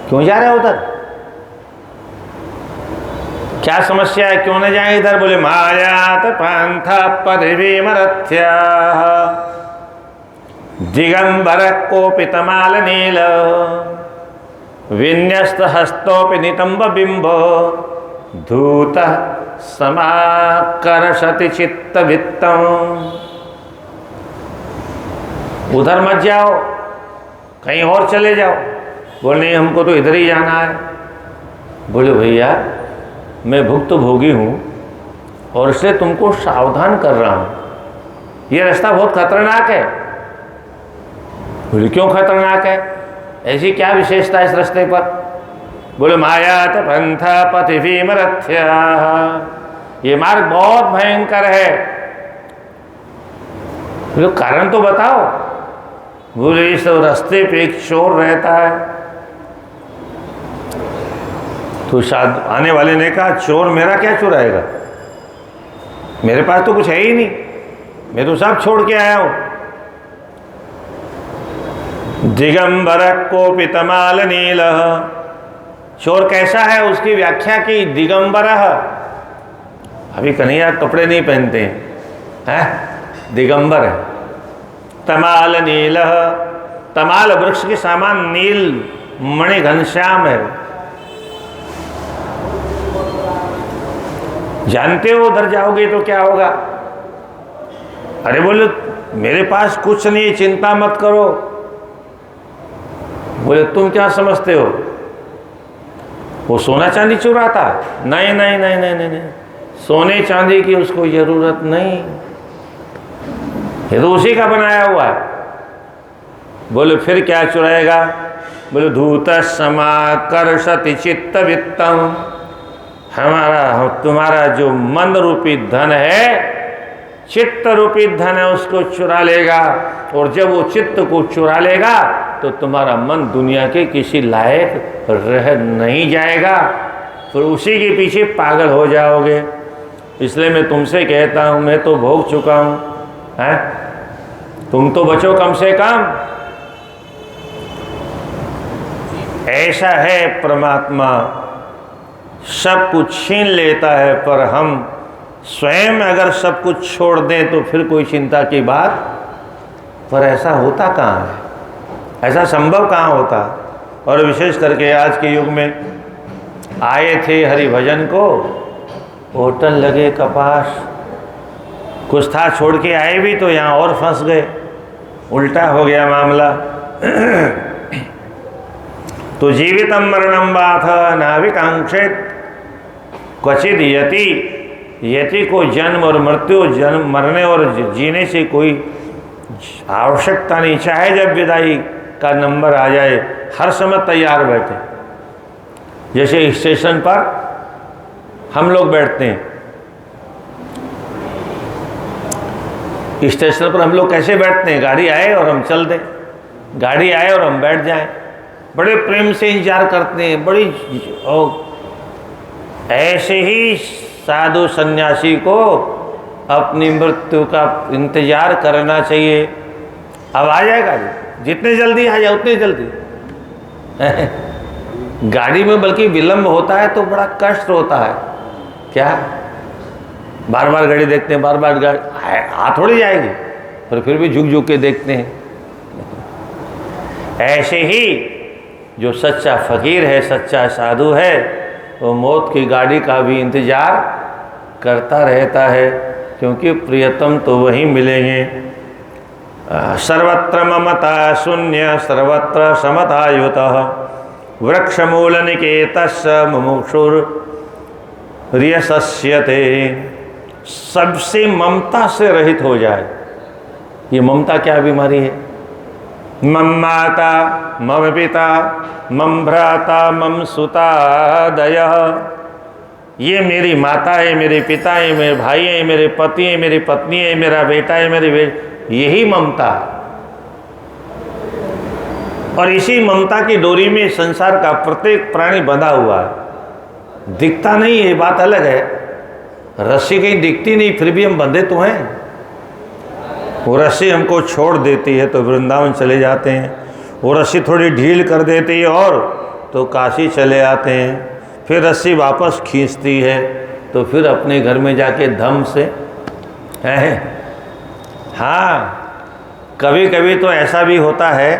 क्यों जा रहे हो उधर? क्या समस्या है, क्यों न जाए इधर? बोले मायात पंथ पदवीमरथ्य दिगंबर कोपितमाल नील विन्यस्त हस्तोपि नितंब बिंब धूत समाकर्षति चित्त वित्तम। उधर मत जाओ, कहीं और चले जाओ। बोले नहीं हमको तो इधर ही जाना है। बोले भैया मैं भुक्तभोगी हूँ और इसलिए तुमको सावधान कर रहा हूँ, ये रास्ता बहुत खतरनाक है। बोले क्यों खतरनाक है, ऐसी क्या विशेषता इस रास्ते पर? बोले मायात पंथ पथिवीमरथ्य, ये मार्ग बहुत भयंकर है। बोले कारण तो बताओ। बोले इस रास्ते पे एक चोर रहता है। तो शायद आने वाले ने कहा चोर मेरा क्या चुराएगा, मेरे पास तो कुछ है ही नहीं, मैं तो सब छोड़ के आया हूं। दिगंबर कोपितमाल नील, चोर कैसा है उसकी व्याख्या की। दिगंबर, अभी कन्हैया कपड़े नहीं पहनते हैं, दिगंबर है। तमाल नील, तमाल वृक्ष के समान नील मणि घनश्याम है। जानते हो उधर जाओगे तो क्या होगा? अरे बोले मेरे पास कुछ नहीं, चिंता मत करो। बोले तुम क्या समझते हो वो सोना चांदी चुराता? नहीं नहीं नहीं नहीं नहीं, नहीं। सोने चांदी की उसको जरूरत नहीं, ये तो उसी का बनाया हुआ है। बोले फिर क्या चुराएगा? बोले धूत समाकर्षति चित्त वित्तम, हमारा तुम्हारा जो मन रूपी धन है, चित्त रूपी धन है, उसको चुरा लेगा। और जब वो चित्त को चुरा लेगा तो तुम्हारा मन दुनिया के किसी लायक रह नहीं जाएगा, फिर उसी के पीछे पागल हो जाओगे। इसलिए मैं तुमसे कहता हूँ, मैं तो भोग चुका हूँ, हैं? तुम तो बचो कम से कम। ऐसा है परमात्मा, सब कुछ छीन लेता है, पर हम स्वयं अगर सब कुछ छोड़ दें तो फिर कोई चिंता की बात। पर ऐसा होता कहाँ है, ऐसा संभव कहाँ होता? और विशेष करके आज के युग में आए थे हरिभजन को, होटल लगे कपास, कुछ था छोड़ के आए भी तो यहाँ और फंस गए, उल्टा हो गया मामला। तो जीवितम मरणम बाथ नाविकांक्षेत क्वचित यति, यति को जन्म और मृत्यु, जन्म मरने और जीने से कोई आवश्यकता नहीं, चाहे जब विदाई का नंबर आ जाए हर समय तैयार बैठे। जैसे स्टेशन पर हम लोग बैठते हैं, स्टेशन पर हम लोग कैसे बैठते हैं? गाड़ी आए और हम चल दें, गाड़ी आए और हम बैठ जाएं, बड़े प्रेम से इंतजार करते हैं, बड़ी। ऐसे ही साधु सन्यासी को अपनी मृत्यु का इंतजार करना चाहिए। अब आ जाएगा, जितने जल्दी आ जाए उतने जल्दी। गाड़ी में बल्कि विलंब होता है तो बड़ा कष्ट होता है। क्या बार बार गाड़ी देखते हैं, बार बार गाड़ी आ थोड़ी जाएगी, पर फिर भी झुक झुक के देखते हैं। ऐसे ही जो सच्चा फकीर है, सच्चा साधु है, वो मौत की गाड़ी का भी इंतजार करता रहता है, क्योंकि प्रियतम तो वही मिलेंगे। सर्वत्र ममता शून्य सर्वत्र समतायुतः वृक्षमूल निकेतस्य मुमुक्षुर रियसस्यते। सबसे ममता से रहित हो जाए। ये ममता क्या बीमारी है? मम माता मम पिता मम भ्राता मम सुतादयः, ये मेरी माता है, मेरे पिता है, मेरे भाई है, मेरे पति है, मेरी पत्नी है, मेरा बेटा है, मेरी बेटी, यही ममता। और इसी ममता की डोरी में संसार का प्रत्येक प्राणी बंधा हुआ है। दिखता नहीं, ये बात अलग है, रस्सी कहीं दिखती नहीं, फिर भी हम बंधे तो हैं। वो रस्सी हमको छोड़ देती है तो वृंदावन चले जाते हैं, वो रस्सी थोड़ी ढील कर देती है और तो काशी चले आते हैं, फिर रस्सी वापस खींचती है तो फिर अपने घर में जाके धम से है। हाँ, कभी कभी तो ऐसा भी होता है,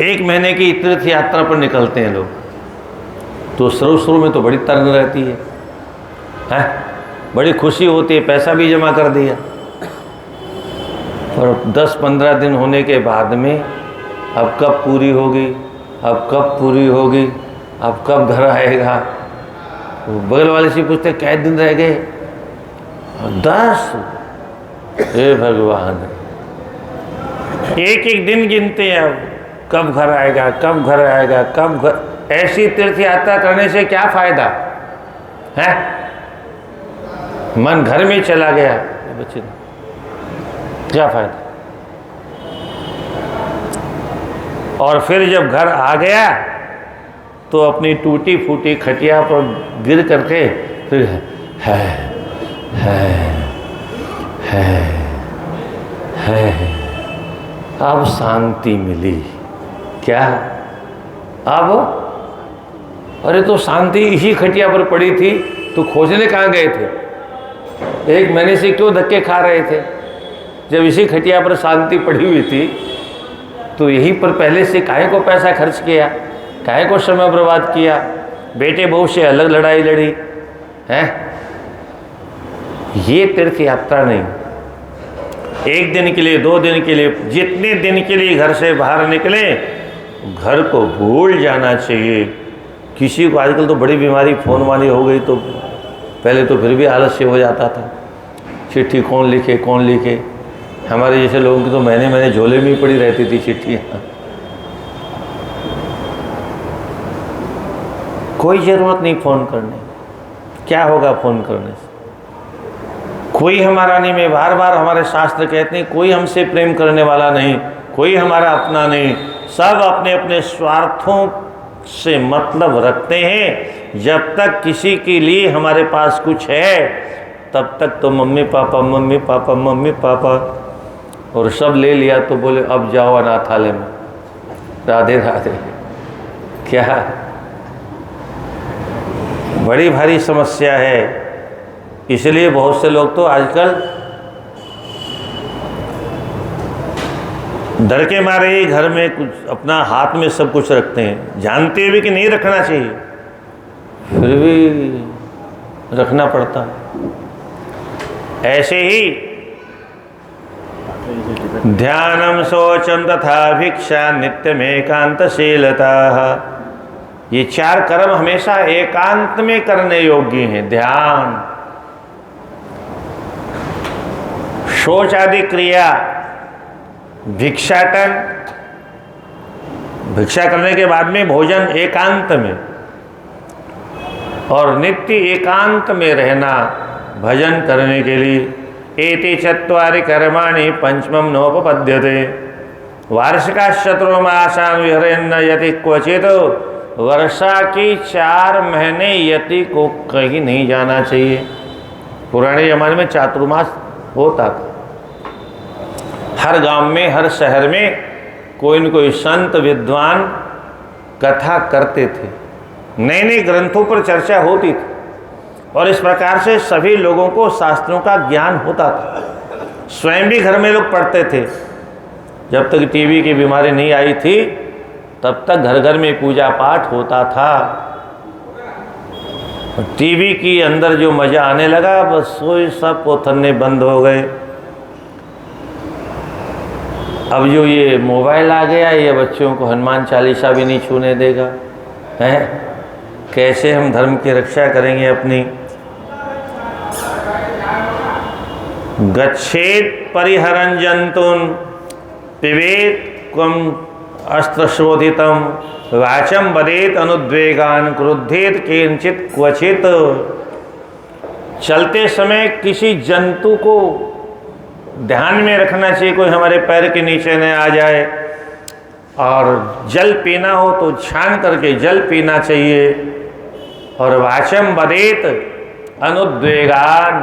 1 महीने की तीर्थ यात्रा पर निकलते हैं लोग, तो शुरू में तो बड़ी तंग रहती है, बड़ी खुशी होती है, पैसा भी जमा कर दिया, और 10-15 दिन होने के बाद में अब कब पूरी होगी, अब कब पूरी होगी, अब कब घर आएगा। तो बगल वाले से पूछते कै दिन रह गए, 10। हे भगवान, एक दिन गिनते हैं, अब कब घर आएगा, कब घर आएगा, कब घर। ऐसी तीर्थ यात्रा करने से क्या फायदा है? मन घर में चला गया, बच्चे क्या फायदा। और फिर जब घर आ गया तो अपनी टूटी फूटी खटिया पर गिर करके फिर है अब शांति मिली क्या? अब अरे तो शांति इसी खटिया पर पड़ी थी, तो खोजने कहाँ गए थे? 1 महीने से क्यों धक्के खा रहे थे? जब इसी खटिया पर शांति पड़ी हुई थी तो यहीं पर पहले से काहे को पैसा खर्च किया, काहे को समय बर्बाद किया, बेटे बहू से अलग लड़ाई लड़ी है। ये तीर्थ यात्रा नहीं। 1 दिन के लिए, 2 दिन के लिए, जितने दिन के लिए घर से बाहर निकले, घर को भूल जाना चाहिए। किसी को आजकल तो बड़ी बीमारी फ़ोन वाली हो गई, तो पहले तो फिर भी आलस्य हो जाता था, चिट्ठी कौन लिखे कौन लिखे। हमारे जैसे लोगों की तो महीने महीने झोले में ही पड़ी रहती थी चिट्ठियाँ। कोई ज़रूरत नहीं फ़ोन करने, क्या होगा फ़ोन करने से? कोई हमारा नहीं। में बार बार हमारे शास्त्र कहते हैं कोई हमसे प्रेम करने वाला नहीं, कोई हमारा अपना नहीं, सब अपने अपने स्वार्थों से मतलब रखते हैं। जब तक किसी के लिए हमारे पास कुछ है तब तक तो mummy papa mummy papa mummy papa, और सब ले लिया तो बोले अब जाओ अनाथालय में, राधे राधे। क्या बड़ी भारी समस्या है। इसलिए बहुत से लोग तो आजकल डर के मारे ही घर में कुछ अपना हाथ में सब कुछ रखते हैं, जानते हुए कि नहीं रखना चाहिए, फिर भी रखना पड़ता। ऐसे ही ध्यानम शौचम तथा भिक्षा नित्यम एकांतशीलता, ये 4 कर्म हमेशा एकांत में करने योग्य हैं। ध्यान, शौच आदि क्रिया, भिक्षाटन, भिक्षा करने के बाद में भोजन एकांत में, और नित्य एकांत में रहना भजन करने के लिए। एति 4 कर्माणि पंचमम नोपपद्यते, वार्षिकाश्चतुर्मासान् मासान् विहरेन्न यति क्वचित्। वर्षा की 4 महीने यति को कहीं नहीं जाना चाहिए। पुराने ज़माने में चातुर्मास होता था, हर गांव में हर शहर में कोई न कोई संत विद्वान कथा करते थे, नए नए ग्रंथों पर चर्चा होती थी, और इस प्रकार से सभी लोगों को शास्त्रों का ज्ञान होता था। स्वयं भी घर में लोग पढ़ते थे। जब तक टीवी की बीमारी नहीं आई थी तब तक घर घर में पूजा पाठ होता था। टीवी के अंदर जो मज़ा आने लगा, बस वही सब पोथन्ने बंद हो गए। अब जो ये मोबाइल आ गया, ये बच्चों को हनुमान चालीसा भी नहीं छूने देगा, हैं? कैसे हम धर्म की रक्षा करेंगे अपनी? गच्छेत परिहरन् जंतून् पिबेत क्वम अस्त्रशोधितम वाचम वदेत अनुद्वेगान क्रुद्धेत किंचित क्वचित। चलते समय किसी जंतु को ध्यान में रखना चाहिए, कोई हमारे पैर के नीचे न आ जाए। और जल पीना हो तो छान करके जल पीना चाहिए। और वाचम वदेत अनुद्वेगान,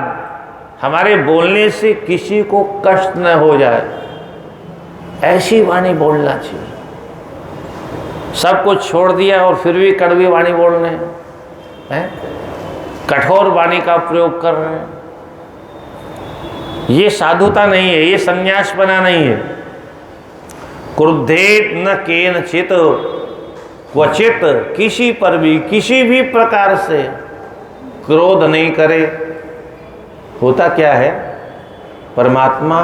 हमारे बोलने से किसी को कष्ट न हो जाए, ऐसी वाणी बोलना चाहिए। सब कुछ छोड़ दिया और फिर भी कड़वी वाणी बोल रहे हैं, कठोर वाणी का प्रयोग कर रहे हैं। ये साधुता नहीं है, ये संन्यास बना नहीं है। क्रुद्धेत न केनचित, क्वचित, किसी पर भी किसी भी प्रकार से क्रोध नहीं करे। होता क्या है, परमात्मा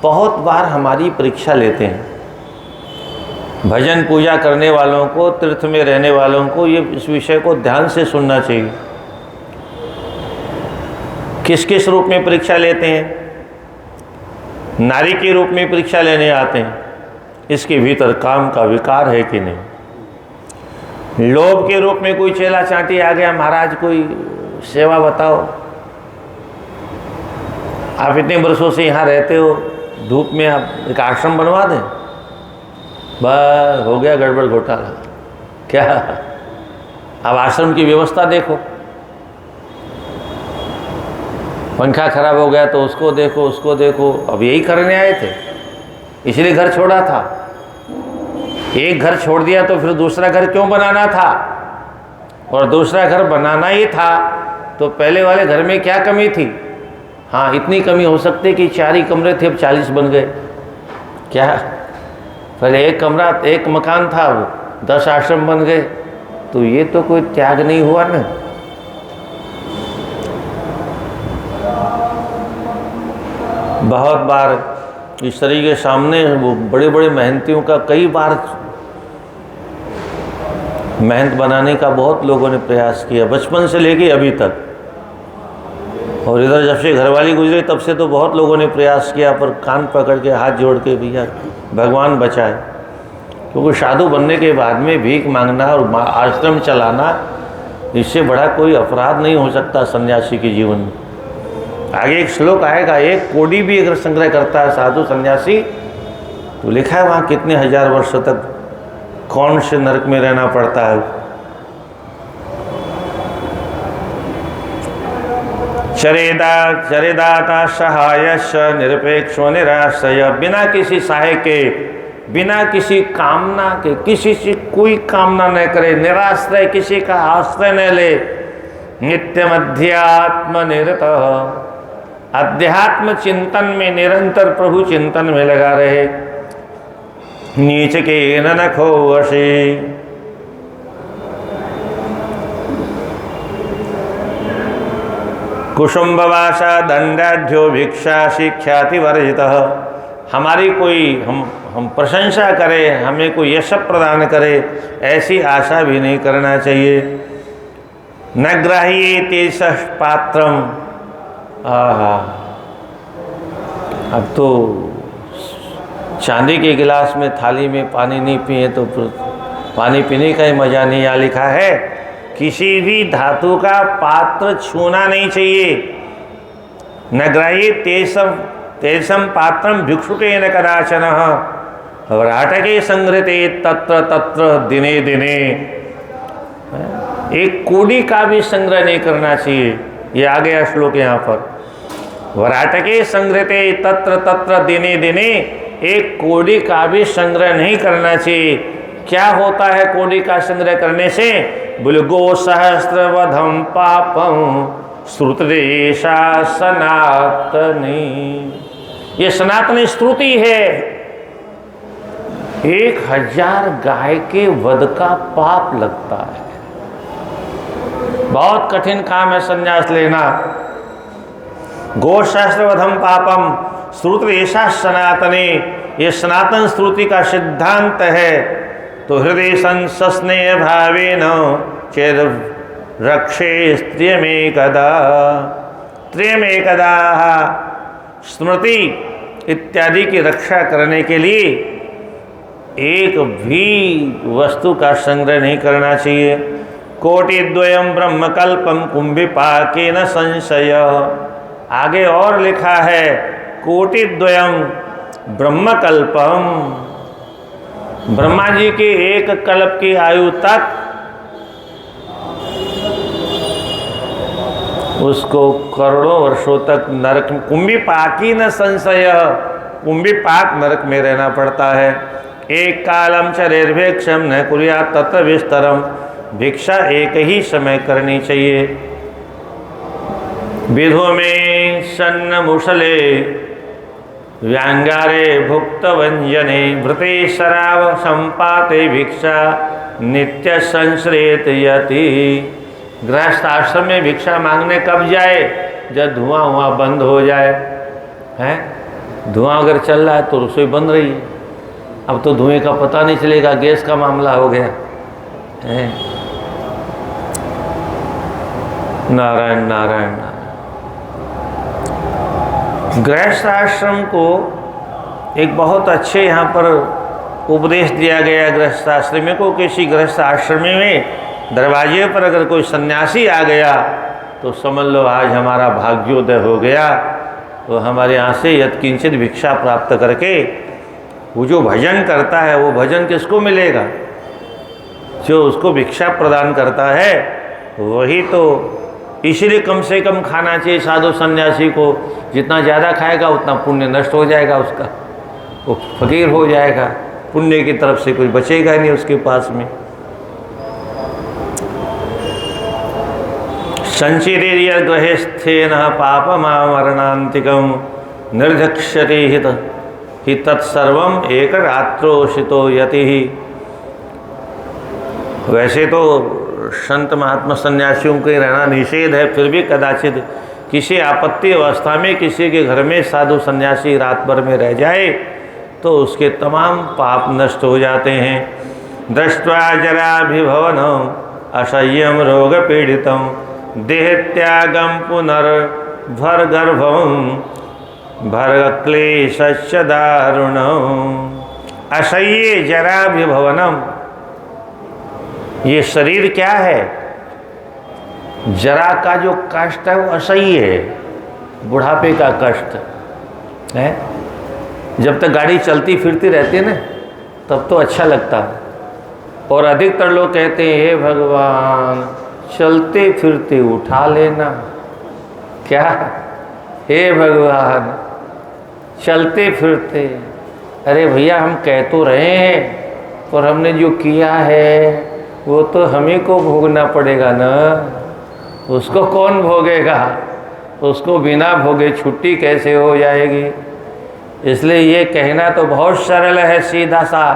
बहुत बार हमारी परीक्षा लेते हैं। भजन पूजा करने वालों को, तीर्थ में रहने वालों को ये इस विषय को ध्यान से सुनना चाहिए। किस किस रूप में परीक्षा लेते हैं? नारी के रूप में परीक्षा लेने आते हैं, इसके भीतर काम का विकार है कि नहीं। लोभ के रूप में कोई चेला चांटी आ गया, महाराज कोई सेवा बताओ, आप इतने वर्षों से यहाँ रहते हो, धूप में आप एक आश्रम बनवा दें, बस हो गया गड़बड़ घोटाला। क्या अब आश्रम की व्यवस्था देखो, पंखा खराब हो गया तो उसको देखो, उसको देखो। अब यही करने आए थे, इसलिए घर छोड़ा था। एक घर छोड़ दिया तो फिर दूसरा घर क्यों बनाना था? और दूसरा घर बनाना ही था तो पहले वाले घर में क्या कमी थी? हाँ, इतनी कमी हो सकती कि 4 ही कमरे थे, अब 40 बन गए। क्या पहले एक कमरा, एक मकान था, वो 10 आश्रम बन गए, तो ये तो कोई त्याग नहीं हुआ ना। बहुत बार इस तरीके के सामने वो बड़े बड़े मेहनतियों का कई बार मेहनत बनाने का बहुत लोगों ने प्रयास किया, बचपन से लेके अभी तक। और इधर जब से घरवाली गुजरे तब से तो बहुत लोगों ने प्रयास किया, पर कान पकड़ के हाथ जोड़ के भैया भगवान बचाए। क्योंकि साधु बनने के बाद में भीख मांगना और आश्रम चलाना, इससे बड़ा कोई अपराध नहीं हो सकता सन्यासी के जीवन में। आगे एक श्लोक आएगा, एक कोड़ी भी अगर संग्रह करता है साधु सन्यासी तो लिखा है वहाँ कितने हजार वर्ष तक कौन से नरक में रहना पड़ता है। चरेदाता सहायश निरपेक्षो निराश्रय, बिना किसी सहाय के, बिना किसी कामना के, किसी से कोई कामना न करे, निराश्रय, किसी का आश्रय न ले। नित्यम अध्यात्म निरत, अध्यात्म चिंतन में निरंतर प्रभु चिंतन में लगा रहे। नीच के न खो वशी, कुसुम्बवासा दंडाढ्यो भिक्षा शिक्षाति वर्जित। हमारी कोई हम प्रशंसा करें, हमें कोई यश प्रदान करे, ऐसी आशा भी नहीं करना चाहिए। न ग्राह्येते पात्रम, आहा, अब तो चांदी के गिलास में थाली में पानी नहीं पिए तो पानी पीने का ही मजा नहीं। यहाँ लिखा है किसी भी धातु का पात्र छूना नहीं चाहिए। न ग्राह्ये तेषम पात्रम भिक्षुके न कदाचन, राटके संग्रहते तत्र तत्र दिने दिने। एक कोड़ी का भी संग्रह नहीं करना चाहिए। ये आ गया श्लोक यहाँ पर, वराटके संग्रहते तत्र तत्र दिने दिने, एक कोड़ी का भी संग्रह नहीं करना चाहिए। क्या होता है कोड़ी का संग्रह करने से? बोले गो सहस्त्रवधम पापम श्रुतदेशा सनातनी, ये सनातनी श्रुति है। 1000 गाय के वध का पाप लगता है। बहुत कठिन काम है संन्यास लेना। गो सहस्त्रवधम पापम श्रुतदेशा सनातनी, ये सनातन श्रुति का सिद्धांत है। तो हृदय संस्नेह भावेन चेद रक्षे स्त्रियमेकदा, त्रियमेकदा, स्मृति इत्यादि की रक्षा करने के लिए एक भी वस्तु का संग्रह नहीं करना चाहिए। कोटिद्वयम ब्रह्मकल्पम कुंभिपाकेन संशय, आगे और लिखा है कोटिद्वयम ब्रह्मकल्पम, ब्रह्मा जी के एक कल्प की आयु तक उसको करोड़ों वर्षों तक नरक कुंभी पाकी न संशय, कुंभी पाक नरक में रहना पड़ता है। एक कालम चरेर्भिक्षम न कुर्या तत्र विस्तरम, भिक्षा एक ही समय करनी चाहिए। विधो में सन्न मुसले व्यांगारे भुक्त व्यंजने, भृते शराब संपाते भिक्षा नित्य संश्रेत यति। गृहस्थ आश्रम में भिक्षा मांगने कब जाए? जब धुआं हुआ बंद हो जाए। हैं, धुआं अगर चल रहा है तो रसोई बंद रही है, अब तो धुएं का पता नहीं चलेगा, गैस का मामला हो गया है। नारायण नारायण नारायण। गृहस्थ आश्रम को एक बहुत अच्छे यहाँ पर उपदेश दिया गया गृहस्थ आश्रमी को। किसी गृहस्थ आश्रमी में दरवाजे पर अगर कोई सन्यासी आ गया तो समझ लो आज हमारा भाग्योदय हो गया। तो हमारे यहाँ से यत्किंचित भिक्षा प्राप्त करके वो जो भजन करता है वो भजन किसको मिलेगा? जो उसको भिक्षा प्रदान करता है वही तो। इसलिए कम से कम खाना चाहिए साधु सन्यासी को। जितना ज़्यादा खाएगा उतना पुण्य नष्ट हो जाएगा उसका, वो फकीर हो जाएगा, पुण्य की तरफ से कुछ बचेगा नहीं उसके पास में। संचिरेय गृहस्थेन पापमामरणान्तिकं निर्धक्ष्यते हि तत्सर्वं एकरात्रोषितो यतिः। वैसे तो संत महात्मा सन्यासियों के रहना निषेध है, फिर भी कदाचित किसी आपत्ति अवस्था में किसी के घर में साधु सन्यासी रात भर में रह जाए तो उसके तमाम पाप नष्ट हो जाते हैं। दृष्ट्वा जराभिभवनं असह्यं रोग पीड़ितं देहत्यागं पुनर्भर्गर्भं भर्गक्लेशस्य दारुणम्। असह्य जराभिभवनम, ये शरीर क्या है? जरा का जो कष्ट है वो असह्य है, बुढ़ापे का कष्ट है। जब तक गाड़ी चलती फिरती रहती है ना तब तो अच्छा लगता है। और अधिकतर लोग कहते हैं हे भगवान चलते फिरते उठा लेना। क्या? हे भगवान चलते फिरते। अरे भैया हम कह तो रहे हैं पर हमने जो किया है वो तो हमें को भोगना पड़ेगा ना। उसको कौन भोगेगा? उसको बिना भोगे छुट्टी कैसे हो जाएगी? इसलिए ये कहना तो बहुत सरल है, सीधा सा,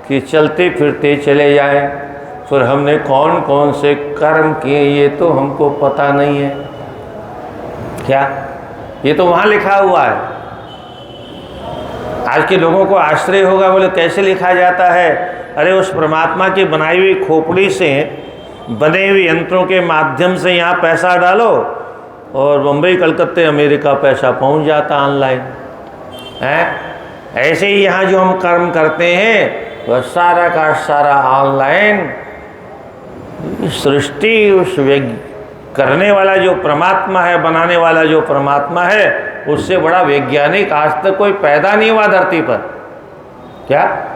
कि चलते फिरते चले जाएं। फिर हमने कौन कौन से कर्म किए ये तो हमको पता नहीं है। क्या? ये तो वहाँ लिखा हुआ है। आज के लोगों को आश्चर्य होगा, बोले कैसे लिखा जाता है? अरे उस परमात्मा की बनाई हुई खोपड़ी से बने हुए यंत्रों के माध्यम से यहाँ पैसा डालो और बम्बई कलकत्ते अमेरिका पैसा पहुँच जाता ऑनलाइन है। ऐसे ही यहाँ जो हम कर्म करते हैं वह सारा का सारा ऑनलाइन। सृष्टि उस करने वाला जो परमात्मा है, बनाने वाला जो परमात्मा है, उससे बड़ा वैज्ञानिक आज तक कोई पैदा नहीं हुआ धरती पर। क्या?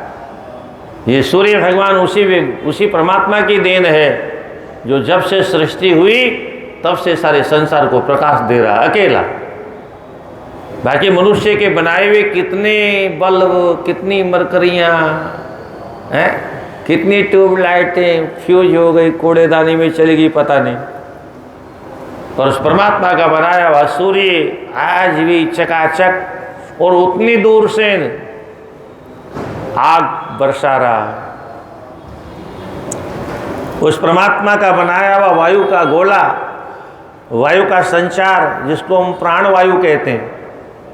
ये सूर्य भगवान उसी परमात्मा की देन है जो जब से सृष्टि हुई तब से सारे संसार को प्रकाश दे रहा अकेला। बाकी मनुष्य के बनाए हुए कितने बल्ब, कितनी मरकरियाँ हैं, कितनी ट्यूबलाइटें फ्यूज हो गई, कूड़ेदानी में चली गई, पता नहीं। और उस परमात्मा का बनाया हुआ सूर्य आज भी चकाचक और उतनी दूर से आग बरसा रहा। उस परमात्मा का बनाया हुआ वायु का गोला, वायु का संचार जिसको हम प्राण वायु कहते हैं,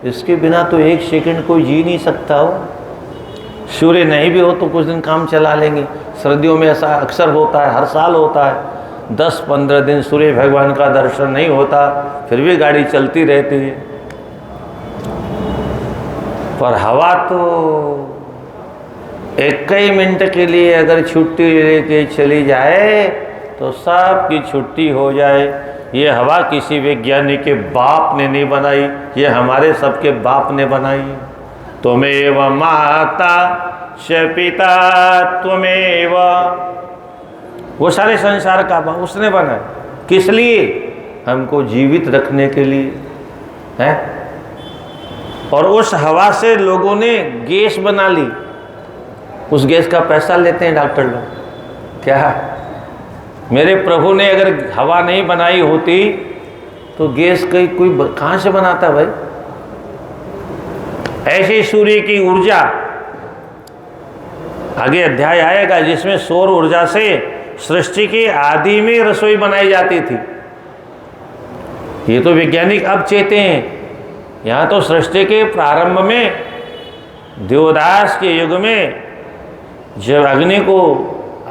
इसके बिना तो एक सेकंड कोई जी नहीं सकता हो। सूर्य नहीं भी हो तो कुछ दिन काम चला लेंगे। सर्दियों में ऐसा अक्सर होता है, हर साल होता है। 10-15 दिन सूर्य भगवान का दर्शन नहीं होता, फिर भी गाड़ी चलती रहती है। पर हवा तो एक ही मिनट के लिए अगर छुट्टी लेके चली जाए तो सबकी छुट्टी हो जाए। ये हवा किसी वैज्ञानिक के बाप ने नहीं बनाई, ये हमारे सबके बाप ने बनाई। त्वमेव माता च पिता त्वमेव। वो सारे संसार का उसने बनाया, किस लिए? हमको जीवित रखने के लिए है। और उस हवा से लोगों ने गैस बना ली, उस गैस का पैसा लेते हैं डॉक्टर लोग। क्या मेरे प्रभु ने अगर हवा नहीं बनाई होती तो गैस कोई कहाँ से बनाता भाई? ऐसे सूर्य की ऊर्जा, आगे अध्याय आएगा जिसमें सौर ऊर्जा से सृष्टि के आदि में रसोई बनाई जाती थी। ये तो वैज्ञानिक अब चेते हैं, यहाँ तो सृष्टि के प्रारंभ में देवदास के युग में जब अग्नि को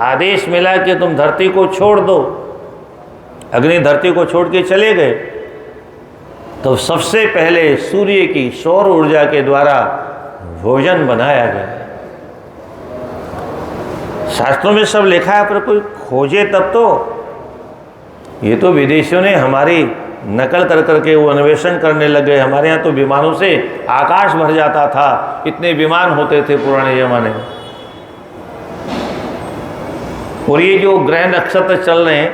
आदेश मिला कि तुम धरती को छोड़ दो, अग्नि धरती को छोड़ के चले गए, तो सबसे पहले सूर्य की सौर ऊर्जा के द्वारा भोजन बनाया गया। शास्त्रों में सब लिखा है, पर कोई खोजे तब तो। ये तो विदेशियों ने हमारी नकल कर करके वो अन्वेषण करने लगे। हमारे यहाँ तो विमानों से आकाश भर जाता था, इतने विमान होते थे पुराने जमाने में। और ये जो ग्रह नक्षत्र चल रहे हैं,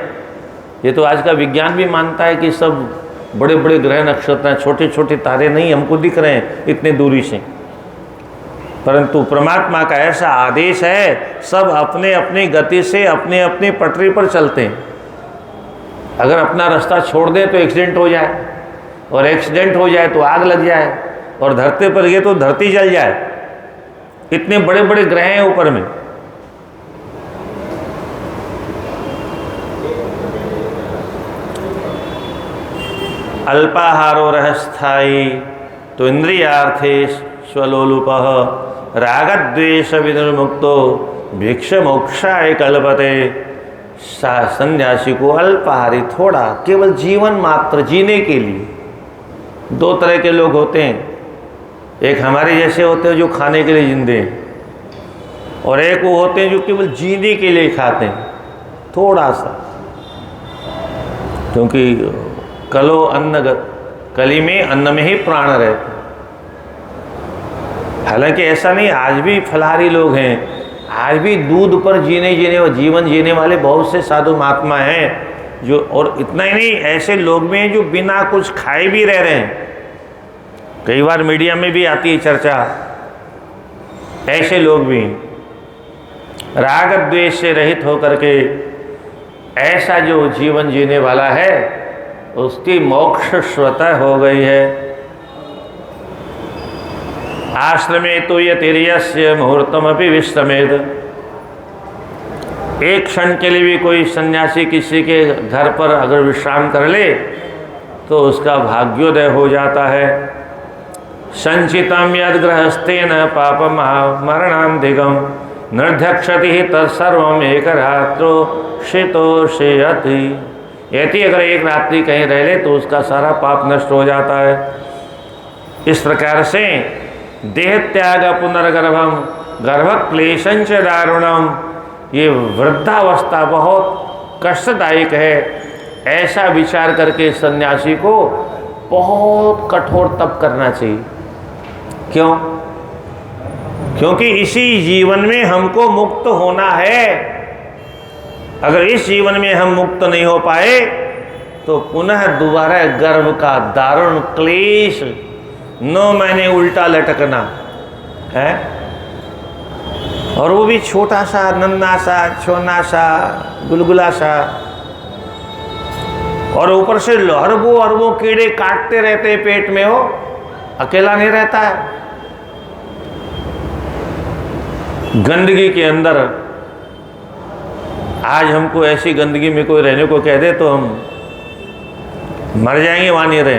ये तो आज का विज्ञान भी मानता है कि सब बड़े बड़े ग्रह नक्षत्र हैं, छोटे छोटे तारे नहीं हमको दिख रहे हैं इतने दूरी से। परंतु परमात्मा का ऐसा आदेश है, सब अपने अपनी गति से अपने अपनी पटरी पर चलते हैं। अगर अपना रास्ता छोड़ दें तो एक्सीडेंट हो जाए, और एक्सीडेंट हो जाए तो आग लग जाए, और धरती पर गए तो धरती जल जाए। इतने बड़े बड़े ग्रह हैं ऊपर में। अल्पाहारो रहस्थायी तो इंद्रियार्थे स्वलोलुपः रागद्वेष विनिर्मुक्तो भिक्ष मोक्षाय कल्पते। सन्यासी को अल्पाहारी, थोड़ा, केवल जीवन मात्र जीने के लिए। दो तरह के लोग होते हैं, एक हमारे जैसे होते हैं जो खाने के लिए जिंदे हैं, और एक वो होते हैं जो केवल जीने के लिए खाते हैं थोड़ा सा। क्योंकि कलो अन्न, कली में अन्न में ही प्राण रहते। हालांकि ऐसा नहीं, आज भी फलाहारी लोग हैं, आज भी दूध पर जीवन जीने वाले बहुत से साधु महात्मा हैं जो, और इतना ही नहीं, ऐसे लोग भी हैं जो बिना कुछ खाए भी रह रहे हैं। कई बार मीडिया में भी आती है चर्चा, ऐसे लोग भी। राग द्वेष से रहित होकर के ऐसा जो जीवन जीने वाला है उसकी मोक्ष स्वतः हो गई है। आश्रमे तो यतिर्यस्य मुहूर्तमपि विश्रमेत। एक क्षण के लिए भी कोई सन्यासी किसी के घर पर अगर विश्राम कर ले तो उसका भाग्योदय हो जाता है। संचितम यद गृहस्थेन पापम मरणांतिकम निर्ध्यक्षति तत्सर्वम एक रात्रो शीतोषयति। यदि अगर एक रात्रि कहीं रह ले तो उसका सारा पाप नष्ट हो जाता है। इस प्रकार से देह त्याग पुनर्गर्भम गर्भ क्लेशंच दारुणम, ये वृद्धावस्था बहुत कष्टदायक है। ऐसा विचार करके सन्यासी को बहुत कठोर तप करना चाहिए। क्यों? क्योंकि इसी जीवन में हमको मुक्त होना है। अगर इस जीवन में हम मुक्त नहीं हो पाए तो पुनः दोबारा गर्भ का दारुण क्लेश, 9 महीने उल्टा लटकना है, और वो भी छोटा सा, नन्ना सा, छोना सा, गुलगुला सा, और ऊपर से अरबों अरबों कीड़े काटते रहते पेट में। हो अकेला नहीं रहता है। गंदगी के अंदर, आज हमको ऐसी गंदगी में कोई रहने को कह दे तो हम मर जाएंगे, वहां नहीं रहे।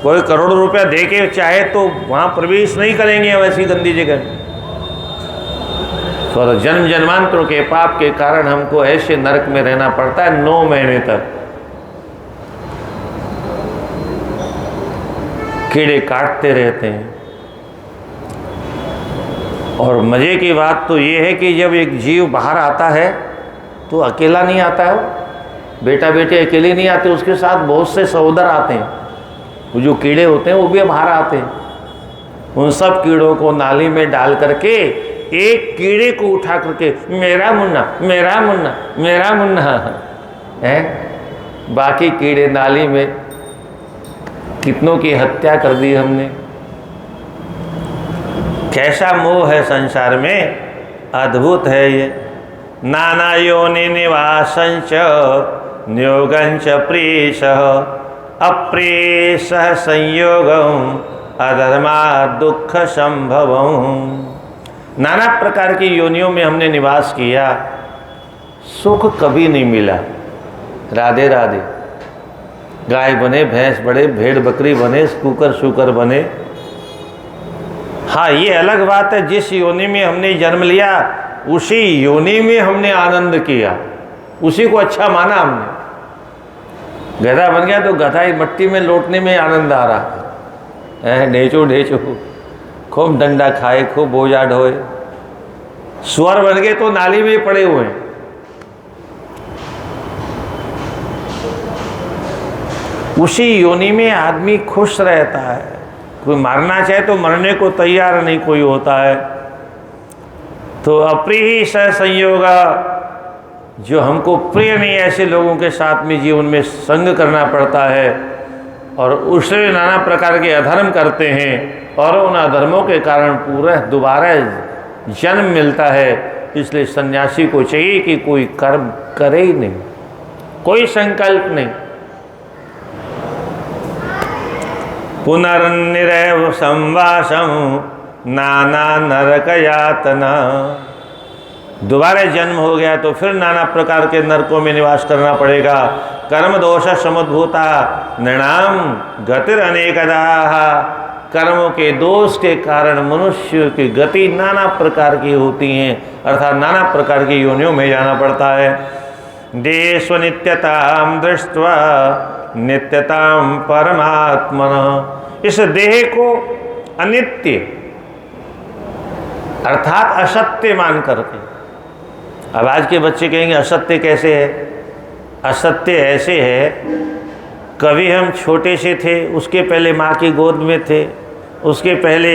कोई करोड़ों रुपया दे के चाहे तो वहां प्रवेश नहीं करेंगे वैसी गंदी जगह। तो जन्म जन्मांतरों के पाप के कारण हमको ऐसे नरक में रहना पड़ता है 9 महीने तक। कीड़े काटते रहते हैं। और मजे की बात तो ये है कि जब एक जीव बाहर आता है तो अकेला नहीं आता है, बेटा बेटी अकेले नहीं आते, उसके साथ बहुत से सहोदर आते हैं। वो जो कीड़े होते हैं वो भी बाहर आते हैं। उन सब कीड़ों को नाली में डाल करके एक कीड़े को उठा करके मेरा मुन्ना मेरा मुन्ना मेरा मुन्ना है, बाकी कीड़े नाली में, कितनों की हत्या कर दी हमने। कैसा मोह है संसार में, अद्भुत है ये। नाना योनि निवासंच न्योगंच प्रेष अप्रेष संयोगम अधर्मा दुख संभवम। नाना प्रकार की योनियों में हमने निवास किया, सुख कभी नहीं मिला। राधे राधे। गाय बने, भैंस बने, भेड़ बकरी बने, कुकर शुकर बने। हाँ, ये अलग बात है, जिस योनि में हमने जन्म लिया उसी योनि में हमने आनंद किया, उसी को अच्छा माना हमने। गधा बन गया तो गधा ही मट्टी में लौटने में आनंद आ रहा है, ढेचो ढेचो, खूब डंडा खाए, खूब बोझा ढोए। सुअर बन गए तो नाली में पड़े हुए हैं। उसी योनि में आदमी खुश रहता है। कोई मारना चाहे तो मरने को तैयार नहीं कोई होता है। तो अप्रिय संयोग, जो हमको प्रिय नहीं, ऐसे लोगों के साथ में जीवन में संग करना पड़ता है और उससे नाना प्रकार के अधर्म करते हैं और उन अधर्मों के कारण पूरा दोबारा जन्म मिलता है। इसलिए सन्यासी को चाहिए कि कोई कर्म करे ही नहीं, कोई संकल्प नहीं। पुनर्निरैव संवासम नाना नरक यातना। दोबारा जन्म हो गया तो फिर नाना प्रकार के नरकों में निवास करना पड़ेगा। कर्म दोष समुद्भूता नृणाम गतिर अनेकदा। कर्मों के दोष के कारण मनुष्य की गति नाना प्रकार की होती हैं, अर्थात नाना प्रकार की योनियों में जाना पड़ता है। देश नित्यताम दृष्ट्वा नित्यताम परमात्मन। इस देह को अनित्य अर्थात असत्य मान करके, अब आज के बच्चे कहेंगे असत्य कैसे है? असत्य ऐसे है, कभी हम छोटे से थे, उसके पहले माँ की गोद में थे, उसके पहले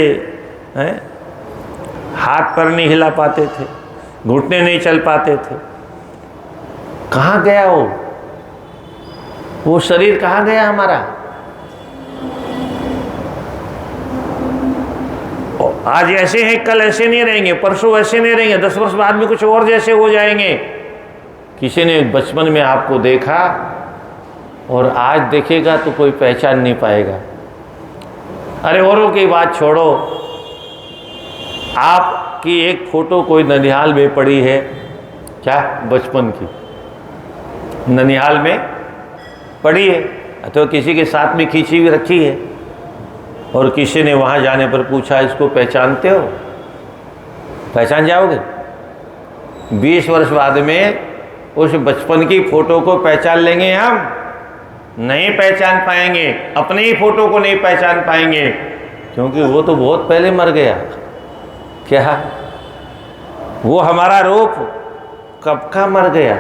हाथ पर नहीं हिला पाते थे, घुटने नहीं चल पाते थे। कहाँ गया वो शरीर कहाँ गया हमारा? आज ऐसे हैं, कल ऐसे नहीं रहेंगे, परसों ऐसे नहीं रहेंगे, 10 वर्ष बाद में कुछ और जैसे हो जाएंगे। किसी ने बचपन में आपको देखा और आज देखेगा तो कोई पहचान नहीं पाएगा। अरे औरों की बात छोड़ो, आपकी एक फोटो कोई ननिहाल में पड़ी है, क्या बचपन की ननिहाल में पड़ी है, तो किसी के साथ में खींची हुई रखी है और किसी ने वहाँ जाने पर पूछा इसको पहचानते हो? पहचान जाओगे? 20 वर्ष बाद में उस बचपन की फोटो को पहचान लेंगे हम? नहीं पहचान पाएंगे, अपने ही फोटो को नहीं पहचान पाएंगे, क्योंकि वो तो बहुत पहले मर गया। क्या वो हमारा रूप कब का मर गया?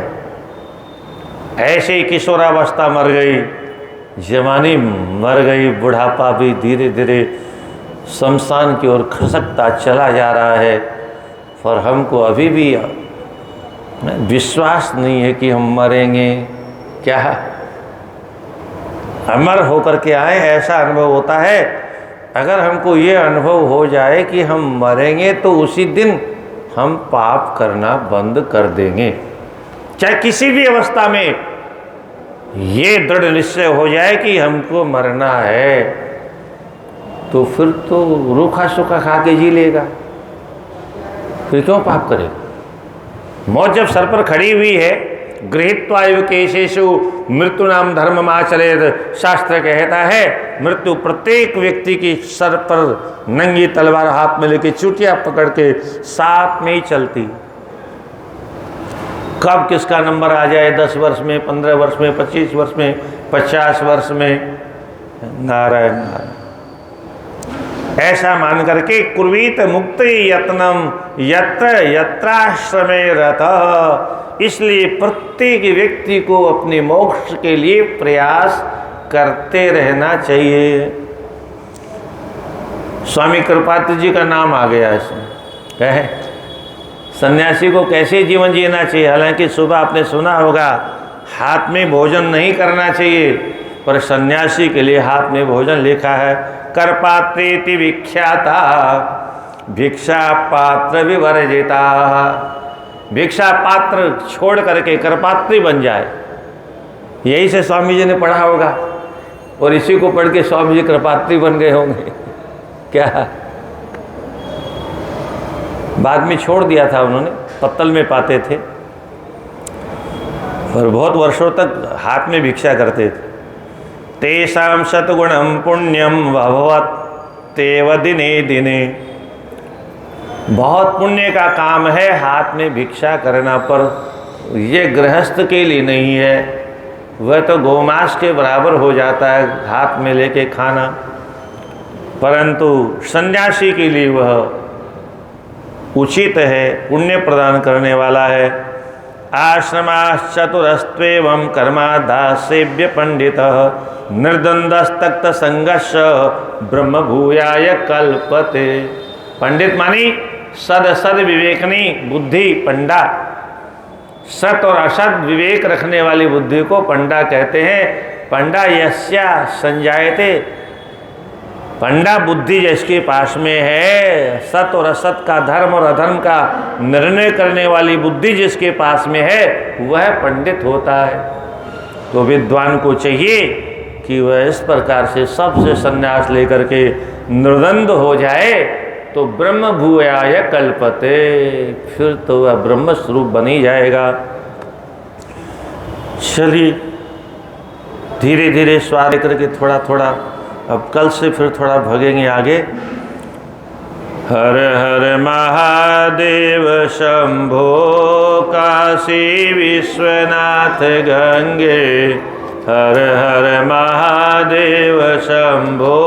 ऐसे ही किशोरावस्था मर गई, जवानी मर गई, बुढ़ापा भी धीरे धीरे शमशान की ओर खसकता चला जा रहा है। पर हमको अभी भी विश्वास नहीं है कि हम मरेंगे। क्या अमर होकर के आए, ऐसा अनुभव होता है। अगर हमको ये अनुभव हो जाए कि हम मरेंगे तो उसी दिन हम पाप करना बंद कर देंगे। चाहे किसी भी अवस्था में ये दृढ़ निश्चय हो जाए कि हमको मरना है, तो फिर तो रूखा सूखा खा के जी लेगा, फिर क्यों पाप करेगा? मौत जब सर पर खड़ी हुई है, गृहीत्वा इव केशेषु मृत्यु नाम धर्म आचरेत, शास्त्र कहता है मृत्यु प्रत्येक व्यक्ति की सर पर नंगी तलवार हाथ में लेके चुटिया पकड़ के साथ में ही चलती। कब किसका नंबर आ जाए, 10 वर्ष में, 15 वर्ष में, 25 वर्ष में, 50 वर्ष में, नारायण नारायण। ऐसा मान करके कुर्वीत मुक्ति यत्नम यत्र यत्राश्रमे रतः। इसलिए प्रत्येक व्यक्ति को अपने मोक्ष के लिए प्रयास करते रहना चाहिए। स्वामी कृपात्र जी का नाम आ गया इसमें। कहे सन्यासी को कैसे जीवन जीना चाहिए। हालांकि सुबह आपने सुना होगा हाथ में भोजन नहीं करना चाहिए, पर सन्यासी के लिए हाथ में भोजन लिखा है। करपात्रेति विख्याता भिक्षा पात्र विवर्जिता। भिक्षा पात्र छोड़ करके करपात्री बन जाए, यही से स्वामी जी ने पढ़ा होगा और इसी को पढ़ के स्वामी जी कृपात्री बन गए होंगे। क्या बाद में छोड़ दिया था उन्होंने, पत्तल में पाते थे, पर बहुत वर्षों तक हाथ में भिक्षा करते थे। तेषां शतगुणम पुण्यम भवत तेव दिने दिने। बहुत पुण्य का काम है हाथ में भिक्षा करना, पर ये गृहस्थ के लिए नहीं है, वह तो गोमांस के बराबर हो जाता है हाथ में लेके खाना, परंतु सन्यासी के लिए वह उचित है, पुण्य प्रदान करने वाला है। आश्रमाश्चतुरस्त्वेवं कर्मादासेव्य पंडित निर्द्वंद्वस्तक्त संघर्ष ब्रह्म भूयाय कल्पते। पंडित मानी सद सद विवेकनी बुद्धि पंडा। सत और असत विवेक रखने वाली बुद्धि को पंडा कहते हैं। पंडा यस्या संजायते, पंडा बुद्धि जिसके पास में है, सत और असत का, धर्म और अधर्म का निर्णय करने वाली बुद्धि जिसके पास में है, वह पंडित होता है। तो विद्वान को चाहिए कि वह इस प्रकार से सबसे संन्यास लेकर के निर्द्वंद हो जाए, तो ब्रह्म भूयाय कल्पते, फिर तो वह ब्रह्म स्वरूप बनी जाएगा। चलिए धीरे धीरे स्वाद करके थोड़ा थोड़ा, अब कल से फिर थोड़ा भगेंगे आगे। हर हर महादेव शंभो काशी विश्वनाथ गंगे। हर हर महादेव शंभो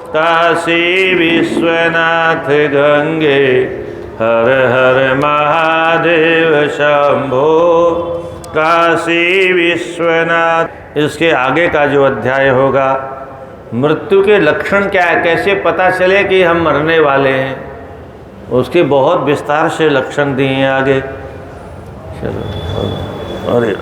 काशी विश्वनाथ गंगे। हर हर महादेव शंभो काशी विश्वनाथ। इसके आगे का जो अध्याय होगा, मृत्यु के लक्षण क्या है, कैसे पता चले कि हम मरने वाले हैं, उसके बहुत विस्तार से लक्षण दिए हैं आगे। चलो, अरे